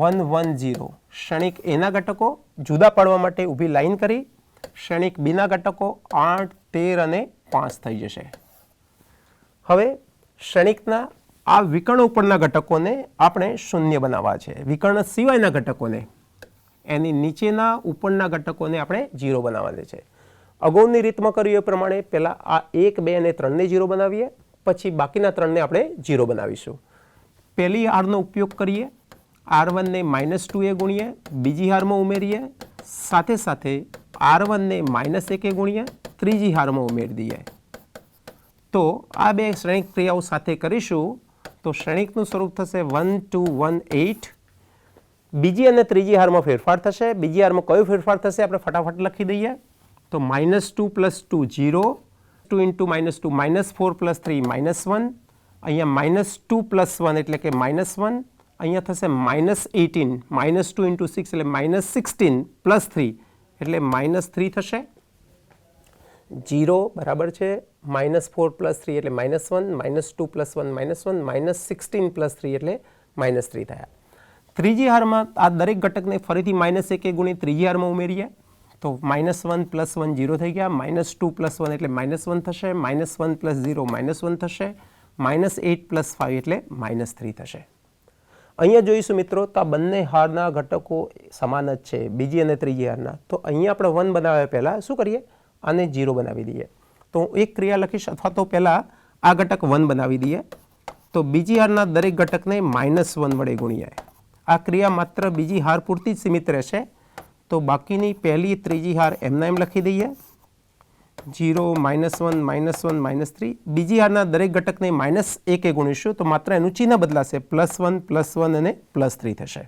1, 1, 0. શ્રેણિક એના ઘટકો જુદા પાડવા માટે ઊભી લાઈન કરી. શ્રેણિક બીના ઘટકો 8, 13 અને 5 થઈ જશે. હવે શ્રેણિકના આ વિકર્ણ ઉપરના ઘટકોને આપણે શૂન્ય બનાવવા છે. વિકર્ણ સિવાયના ઘટકોને, એની નીચેના ઉપરના ઘટકોને આપણે 0 બનાવવાના છે. અગાઉની રીતમાં કર્યું એ પ્રમાણે પહેલાં આ 1, 2 અને 3ને 0 બનાવીએ, પછી બાકીના 3ને આપણે 0 બનાવીશું. પહેલી હારનો ઉપયોગ કરીએ, R1 ને -2 ગુણીએ, બીજી હારમાં ઉમેરીએ, સાથે સાથે R1 ને -1 ગુણીએ, ત્રીજી હારમાં ઉમેરી દઈએ. તો આ બે શ્રેણિક ક્રિયાઓ સાથે કરીશું તો શ્રેણિકનું સ્વરૂપ થશે 1, 2, 1, 8. બીજી અને ત્રીજી હારમાં ફેરફાર થશે. બીજી હારમાં કયો ફેરફાર થશે આપણે ફટાફટ લખી દઈએ. તો -2 + 2 0, 2 × -2 -4 + 3 -1. અહીંયા -2 + 1 એટલે કે -1. અહીંયા થશે -18, -2 × 6 એટલે -16 + 3 એટલે -3 થશે. 0 બરાબર છે, -4 + 3 એટલે -1, -2 + 1 -1, -16 + 3 એટલે -3 થયા. ત્રીજી હારમાં આ દરેક ઘટકને ફરીથી -1 ગુણી ત્રીજી હારમાં ઉમેરીએ તો -1 + 1 0 થઈ ગયા, -2 + 1 એટલે -1 થશે, -1 + 0 -1 થશે, -8 + 5 એટલે -3 થશે. અહીંયા જોઈશું મિત્રો તો આ બંને હારના ઘટકો સમાન જ છે, બીજી અને ત્રીજી હારના. તો અહીંયા આપણે 1 બનાવ્યા પહેલાં શું કરીએ, આને 0 બનાવી દઈએ. તો એક ક્રિયા લખીશ, અથવા તો પહેલાં આ ઘટક 1 બનાવી દઈએ. તો બીજી હારના દરેક ઘટકને -1 વડે ગુણીએ. આ ક્રિયા માત્ર બીજી હાર પૂરતી જ સીમિત રહેશે. તો બાકીની પહેલી ત્રીજી હાર એમના એમ લખી દઈએ. 0, -1, -1, -3. બીજી હારના દરેક ઘટકને -1 ગુણીશું તો માત્ર એનું ચિહ્ન બદલાશે, +1, +1 અને +3 થશે.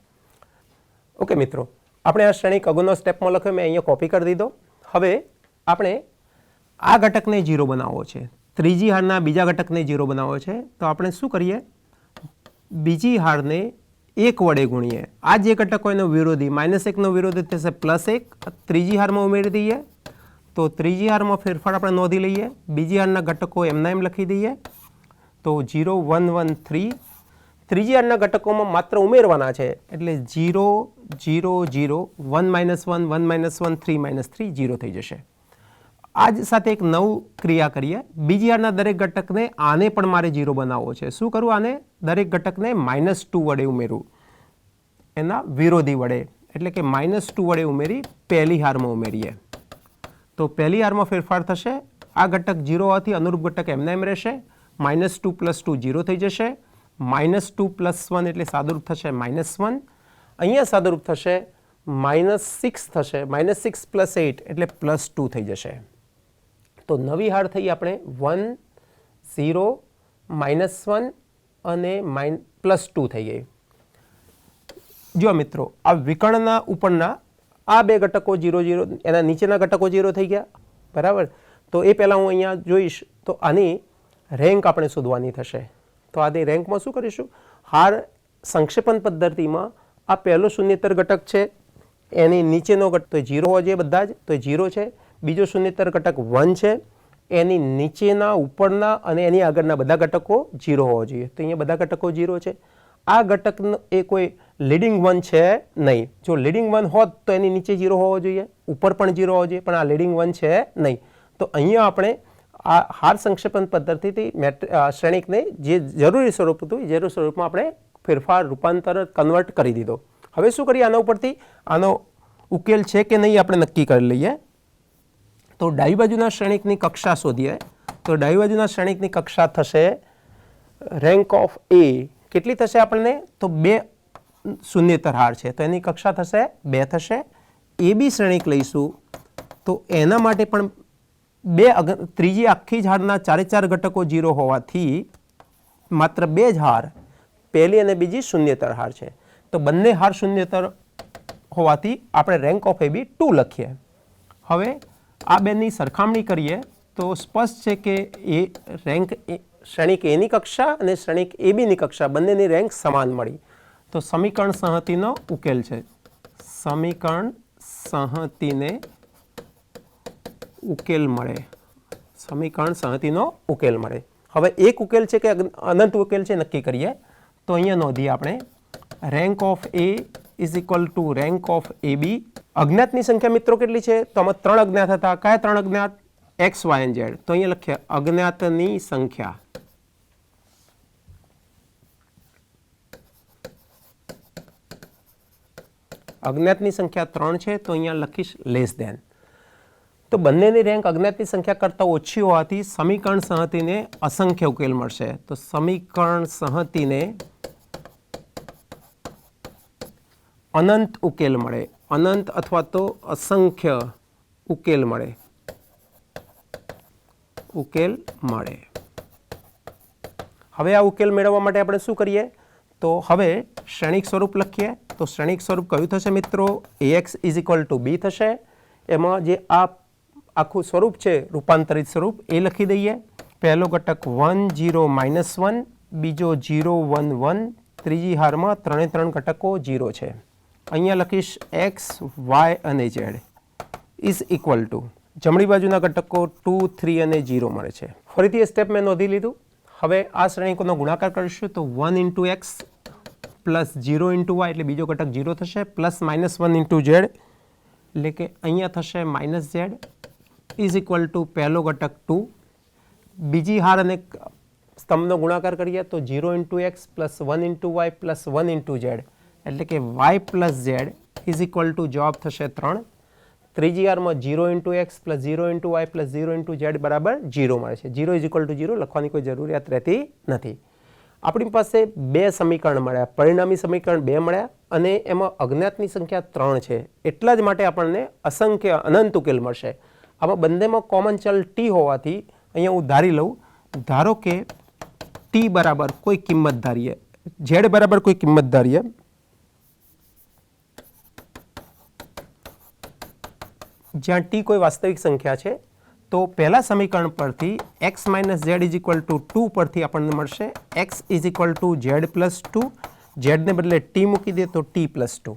ઓકે મિત્રો, આપણે આ શ્રેણિક અગાઉના સ્ટેપમાં લખ્યો, મેં અહીંયા કોપી કરી દીધો. હવે આપણે આ ઘટકને 0 બનાવવો છે, ત્રીજી હારના બીજા ઘટકને 0 બનાવવો છે. તો આપણે શું કરીએ, બીજી હારને 1 વડે ગુણીએ. આ જે ઘટકો એનો વિરોધી -1નો વિરોધી થશે +1. ત્રીજી હારમાં ઉમેરી દઈએ તો ત્રીજી હારમાં ફેરફાર આપણે નોંધી લઈએ. બીજી હારના ઘટકો એમના એમ લખી દઈએ. તો 0, 1, 1, 3. ત્રીજી હારના ઘટકોમાં માત્ર ઉમેરવાના છે એટલે 0, 0, 0, 1, -1, 1, -1, 3, -3, 0 થઈ જશે. આ જ સાથે એક નવું ક્રિયા કરીએ. બીજી હારના દરેક ઘટકને આને પણ મારે 0 બનાવવો છે. શું કરું, આને દરેક ઘટકને -2 વડે ઉમેરું, એના વિરોધી વડે, એટલે કે -2 વડે ઉમેરી પહેલી હારમાં ઉમેરીએ. તો પહેલી હારમાં ફેરફાર થશે. આ ઘટક 0 હોવાથી અનુરૂપ ઘટક એમને એમ રહેશે. -2 + 2 0 થઈ જશે. -2 + 1 એટલે સાદુરૂપ થશે -1. અહીંયા સાદુરૂપ થશે -6 થશે. -6 + 8 એટલે +2 થઈ જશે. તો નવી હાર થઈ આપણે 1, 0, -1 અને +2 થઈ ગઈ. જો મિત્રો, આ વિકર્ણના ઉપરના આ બે ઘટકો 0, 0, એના નીચેના ઘટકો 0 થઈ ગયા, બરાબર. તો એ પહેલાં હું અહીંયા જોઈશ તો આની રેન્ક આપણે શોધવાની થશે. તો આની રેન્કમાં શું કરીશું, હાર સંક્ષેપણ પદ્ધતિમાં આ પહેલો શૂન્યેતર ઘટક છે, એની નીચેનો ઘટક તો 0 હોવો જોઈએ, બધા જ તો 0 છે. બીજો શૂન્યેતર ઘટક 1 છે, એની નીચેના ઉપરના અને એની આગળના બધા ઘટકો 0 હોવા જોઈએ. તો અહીંયા બધા ઘટકો 0 છે. આ ઘટકનો એ કોઈ લીડિંગ 1 છે નહીં. જો લીડિંગ 1 હોત તો એની નીચે 0 હોવો જોઈએ, ઉપર પણ 0 હોવો જોઈએ, પણ આ લીડિંગ 1 છે નહીં. તો અહીંયા આપણે આ હાર સંક્ષેપણ પદ્ધતિથી શ્રેણિકને જે જરૂરી સ્વરૂપ હતું એ જરૂરી સ્વરૂપમાં આપણે ફેરફાર, રૂપાંતર, કન્વર્ટ કરી દીધો. હવે શું કરીએ, આના ઉપરથી આનો ઉકેલ છે કે નહીં આપણે નક્કી કરી લઈએ. તો ડાબી બાજુના શ્રેણિકની કક્ષા શોધીએ. તો ડાબી બાજુના શ્રેણિકની કક્ષા થશે રેન્ક ઓફ એ કેટલી થશે આપણને? તો 2 શૂન્યેતર હાર છે, તો એની કક્ષા થશે 2 થશે. એ બી શ્રેણિક લઈશું તો એના માટે પણ ત્રીજી આખી જ હારના 4 ઘટકો 0 હોવાથી માત્ર 2 જ હાર, પહેલી અને બીજી શૂન્યેતર હાર છે. તો બંને હાર શૂન્યેતર હોવાથી આપણે રેન્ક ઓફ એ બી 2 લખીએ. હવે આ બેની સરખામણી કરીએ તો સ્પષ્ટ છે કે શ્રેણિક એની કક્ષા અને શ્રેણિક એ બીની કક્ષા બંનેની રેન્ક સમાન મળી. તો સમીકરણ સંહતિનો ઉકેલ છે. સમીકરણ સંહતિને ઉકેલ મળે. સમીકરણ સંહતિનો ઉકેલ મળે. હવે એક ઉકેલ છે કે અનંત ઉકેલ છે નક્કી કરીએ. તો અહીંયા નોંધીએ આપણે rank of A is equal to rank of A B. અજ્ઞાતની સંખ્યા મિત્રો કેટલી છે? તો આમાં 3 અજ્ઞાત હતા. કયા 3 અજ્ઞાત? એક્સ, વાય અને ઝેડ. તો અહીંયા લખીએ અજ્ઞાતની સંખ્યા. અજ્ઞાતની સંખ્યા 3 છે, તો અહીંયા લખીશ લેસ ધેન. તો બંનેની રેન્ક અજ્ઞાતની સંખ્યા કરતાં ઓછી હોવાથી સમીકરણ સંહતિને અસંખ્ય ઉકેલ મળશે. તો સમીકરણ સંહતિને અનંત ઉકેલ મળે. અનંત અથવા તો અસંખ્ય ઉકેલ મળે. ઉકેલ મળે. હવે આ ઉકેલ મેળવવા માટે આપણે શું કરીએ? તો હવે શ્રેણિક સ્વરૂપ લખીએ. તો શ્રેણિક સ્વરૂપ કયું થશે મિત્રો? ax ઇઝ ઇક્વલ ટુ બી થશે. એમાં જે આ આખું સ્વરૂપ છે રૂપાંતરિત સ્વરૂપ એ લખી દઈએ. પહેલો ઘટક 1 0 -1, બીજો 0 1 1, ત્રીજી હારમાં 3 ઘટકો 0 છે. અહીંયા લખીશ x, y અને z ઇઝ ઇક્વલ ટુ જમણી બાજુના ઘટકો 2 3 અને 0 મળે છે. ફરીથી એ સ્ટેપ મેં નોંધી લીધું. હવે આ શ્રેણિકોનો ગુણાકાર કરીશું તો 1 × x પ્લસ 0 × y એટલે બીજો ઘટક 0 થશે, પ્લસ -1 × z એટલે કે અહીંયા થશે -z ઇઝ ઇક્વલ ટુ પહેલો ઘટક 2. બીજી હાર અને સ્તંભનો ગુણાકાર કરીએ તો 0 × x plus 1 × y plus 1 × z એટલે કે y plus z is equal two જવાબ થશે 3. ત્રીજી હારમાં 0 × x plus 0 × y plus 0 × z બરાબર 0 મળે છે. 0 ઇઝ ઇક્વલ ટુ 0 લખવાની કોઈ જરૂરિયાત રહેતી નથી. આપણી પાસે 2 સમીકરણ મળ્યા. પરિણામી સમીકરણ 2 મળ્યા અને એમાં અજ્ઞાતની સંખ્યા 3 છે. એટલા જ માટે આપણને અસંખ્ય અનંત ઉકેલ મળશે. આમાં બંનેમાં કોમન ચલ t હોવાથી અહીંયા હું ધારી લઉં. ધારો કે t બરાબર કોઈ કિંમત ધારીએ, z બરાબર કોઈ કિંમત ધારીએ. જ્યાં t કોઈ વાસ્તવિક સંખ્યા છે તો પહેલા સમીકરણ પરથી x - z is equal two 2 પરથી આપણને મળશે x is equal two z plus 2. z ને બદલે t મૂકી દે તો t પ્લસ 2.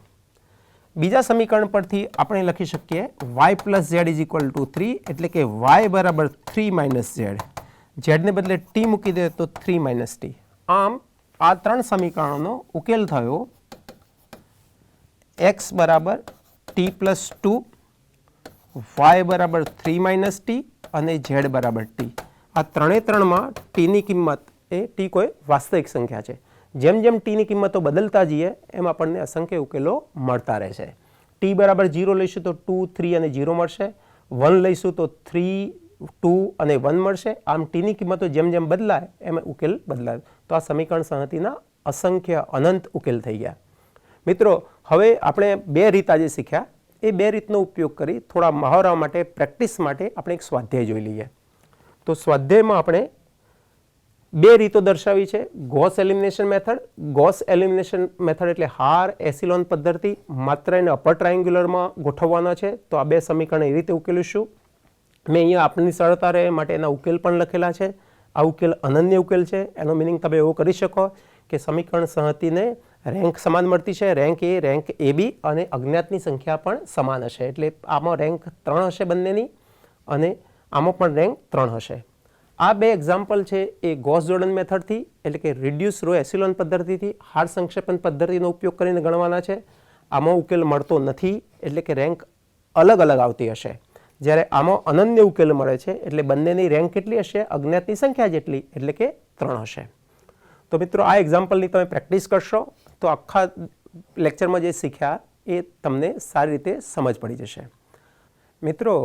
બીજા સમીકરણ પરથી આપણે લખી શકીએ y plus z is equal two 3 એટલે કે y બરાબર 3 - z. z ને બદલે t મૂકી દે તો 3 - t. આમ આ 3 સમીકરણોનો ઉકેલ થયો x બરાબર t પ્લસ 2, y બરાબર 3 - t અને z બરાબર t. આ ત્રણેમાં tની કિંમત એ t કોઈ વાસ્તવિક સંખ્યા છે. જેમ જેમ tની કિંમતો બદલતા જઈએ એમ આપણને અસંખ્ય ઉકેલો મળતા રહેશે. t બરાબર 0 લઈશું તો 2 3 અને 0 મળશે. 1 લઈશું તો 3 2 અને 1 મળશે. આમ tની કિંમતો જેમ જેમ બદલાય એમ ઉકેલ બદલાય. તો આ સમીકરણ સંહતિના અસંખ્ય અનંત ઉકેલ થઈ ગયા. મિત્રો હવે આપણે 2 રીત આજે શીખ્યા. એ 2 રીતનો ઉપયોગ કરી થોડા મહાવરા માટે, પ્રેક્ટિસ માટે આપણે એક સ્વાધ્યાય જોઈ લઈએ. તો સ્વાધ્યાયમાં આપણે 2 રીતો દર્શાવી છે. Gauss elimination method. Gauss elimination method એટલે હાર એસિલોન પદ્ધતિ. માત્ર એને અપર ટ્રાયંગ્યુલરમાં ગોઠવવાના છે. તો આ 2 સમીકરણ એ રીતે ઉકેલીશું. મેં અહીંયા આપની સરળતા રહે માટે એના ઉકેલ પણ લખેલા છે. આ ઉકેલ અનન્ય ઉકેલ છે. એનો મિનિંગ તમે એવો કરી શકો કે સમીકરણ સંહતિને રેન્ક સમાન મળતી છે. રેન્ક એ, રેન્ક એ બી અને અજ્ઞાતની સંખ્યા પણ સમાન હશે. એટલે આમાં રેન્ક 3 હશે બંનેની અને આમાં પણ રેન્ક 3 હશે. આ 2 એક્ઝામ્પલ છે એ ગોસ જોર્ડન મેથડથી એટલે કે રિડ્યુસ રો એસિલોન પદ્ધતિથી હાર સંક્ષેપણ પદ્ધતિનો ઉપયોગ કરીને ગણવાના છે. આમાં ઉકેલ મળતો નથી એટલે કે રેન્ક અલગ અલગ આવતી હશે. જ્યારે આમાં અનન્ય ઉકેલ મળે છે એટલે બંનેની રેન્ક કેટલી હશે? અજ્ઞાતની સંખ્યા જેટલી એટલે કે 3 હશે. તો મિત્રો આ એક્ઝામ્પલની તમે પ્રેક્ટિસ કરશો તો આખા લેક્ચરમાં જે શીખ્યા એ તમને સારી રીતે સમજ પડી જશે. મિત્રો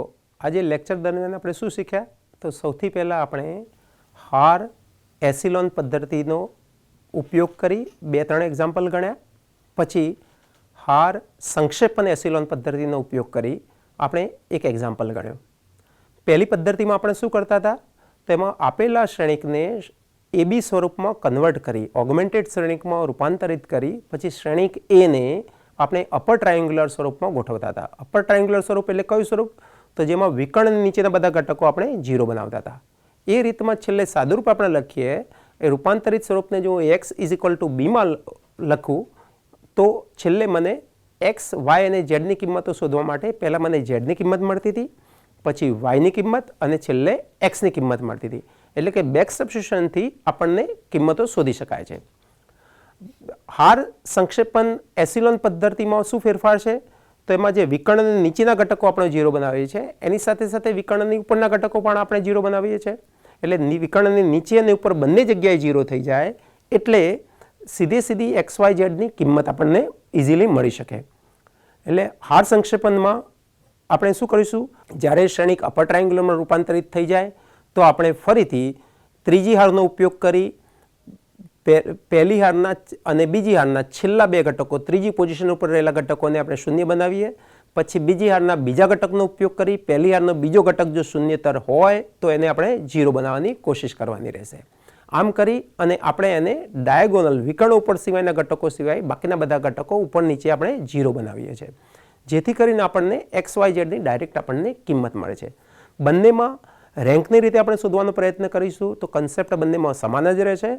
આજે લેક્ચર દરમિયાન આપણે શું શીખ્યા? તો સૌથી પહેલાં આપણે હાર એસિલોન પદ્ધતિનો ઉપયોગ કરી 2-3 એક્ઝામ્પલ ગણ્યા. પછી હાર સંક્ષેપન એસિલોન પદ્ધતિનો ઉપયોગ કરી આપણે એક એક્ઝામ્પલ ગણ્યો. પહેલી પદ્ધતિમાં આપણે શું કરતા હતા? તેમાં આપેલા શ્રેણિકને AB સ્વરૂપમાં કન્વર્ટ કરી, ઓગમેન્ટેડ શ્રેણિકમાં રૂપાંતરિત કરી, પછી શ્રેણિક Aને આપણે અપર ટ્રાયેન્ગ્યુલર સ્વરૂપમાં ગોઠવતા હતા. અપર ટ્રાયેન્ગ્યુલર સ્વરૂપ એટલે કયું સ્વરૂપ? તો જેમાં વિકર્ણ નીચેના બધા ઘટકો આપણે 0 બનાવતા હતા. એ રીતમાં છેલ્લે સાદુરૂપ આપણે લખીએ, એ રૂપાંતરિત સ્વરૂપને જો x = b માં લખું તો છેલ્લે મને x, y અને z ની કિંમતો શોધવા માટે પહેલાં મને z ની કિંમત મળતી હતી, પછી y ની કિંમત અને છેલ્લે x ની કિંમત મળતી હતી. એટલે કે બેક સબસ્ટિટ્યુશનથી આપણને કિંમતો શોધી શકાય છે. હાર સંક્ષેપન એસિલોન પદ્ધતિમાં શું ફેરફાર છે? તો એમાં જે વિકર્ણની નીચેના ઘટકો આપણે 0 બનાવીએ છીએ એની સાથે સાથે વિકર્ણની ઉપરના ઘટકો પણ આપણે 0 બનાવીએ છીએ. એટલે વિકર્ણની નીચે અને ઉપર બંને જગ્યાએ 0 થઈ જાય એટલે સીધી XYZ ની કિંમત આપણને ઇઝીલી મળી શકે. એટલે હાર સંક્ષેપનમાં આપણે શું કરીશું? જ્યારે શ્રેણિક અપર ટ્રાયેન્ગ્યુલરમાં રૂપાંતરિત થઈ જાય તો આપણે ફરીથી ત્રીજી હારનો ઉપયોગ કરી પહેલી હારના અને બીજી હારના છેલ્લા 2 ઘટકો, ત્રીજી પોઝિશન ઉપર રહેલા ઘટકોને આપણે શૂન્ય બનાવીએ. પછી બીજી હારના બીજા ઘટકનો ઉપયોગ કરી પહેલી હારનો બીજો ઘટક જો શૂન્યતર હોય તો એને આપણે 0 બનાવવાની કોશિશ કરવાની રહેશે. આમ કરી અને આપણે એને ડાયાગોનલ વિકર્ણ ઉપર સિવાયના ઘટકો સિવાય બાકીના બધા ઘટકો ઉપર નીચે આપણે 0 બનાવીએ છીએ. જેથી કરીને આપણને XYZની ડાયરેક્ટ આપણને કિંમત મળે છે. બંનેમાં રેન્કની રીતે આપણે શોધવાનો પ્રયત્ન કરીશું તો કન્સેપ્ટ બંનેમાં સમાન જ રહે છે.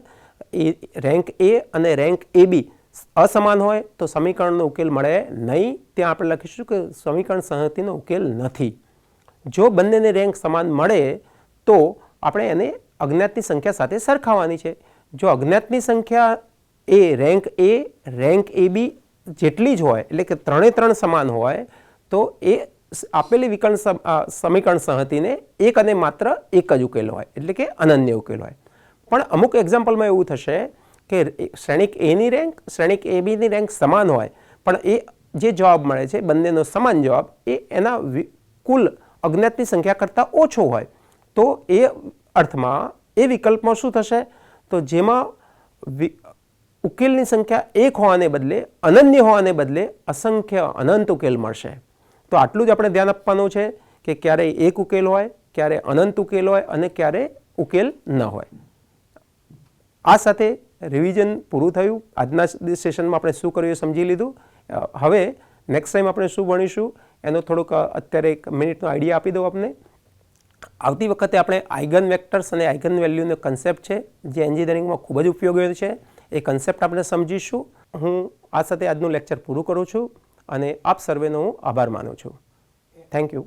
રેન્ક A અને રેન્ક AB અસમાન હોય તો સમીકરણનો ઉકેલ મળે નહીં. ત્યાં આપણે લખીશું કે સમીકરણ સંહતિનો ઉકેલ નથી. જો બંનેને રેન્ક સમાન મળે તો આપણે એને અજ્ઞાતની સંખ્યા સાથે સરખાવવાની છે. જો અજ્ઞાતની સંખ્યા રેન્ક A, રેન્ક AB જેટલી જ હોય એટલે કે 3 સમાન હોય તો એ આપેલી વિકર્ણ સમીકરણ સંહતિને એક અને માત્ર એક જ ઉકેલ હોય એટલે કે અનન્ય ઉકેલ હોય. પણ અમુક એક્ઝામ્પલમાં એવું થશે કે શ્રેણિક A ની રેન્ક, શ્રેણિક AB ની રેન્ક સમાન હોય પણ એ જે જવાબ મળે છે બંનેનો સમાન જવાબ એ એના કુલ અજ્ઞાતની સંખ્યા કરતાં ઓછો હોય તો એ અર્થમાં એ વિકલ્પમાં શું થશે? તો જેમાં ઉકેલની સંખ્યા એક હોવાને બદલે અનન્ય હોવાને બદલે અસંખ્ય અનંત ઉકેલ મળશે. તો આટલું જ આપણે ધ્યાન આપવાનું છે કે ક્યારે એક ઉકેલ હોય, ક્યારે અનંત ઉકેલ હોય અને ક્યારે ઉકેલ ન હોય. આ સાથે રિવિઝન પૂરું થયું. આજના સેશનમાં આપણે શું કર્યું એ સમજી લીધું. હવે નેક્સ્ટ ટાઈમ આપણે શું ભણીશું એનો થોડોક અત્યારે 1 મિનિટનો આઈડિયા આપી દઉં આપને. આવતી વખતે આપણે આઇગન વેક્ટર્સ અને આઇગન વેલ્યુનો કન્સેપ્ટ છે જે એન્જિનિયરિંગમાં ખૂબ જ ઉપયોગી છે એ કન્સેપ્ટ આપણે સમજીશું. હું આ સાથે આજનું લેક્ચર પૂરું કરું છું અને આપ સર્વેનો હું આભાર માનું છું. Thank you.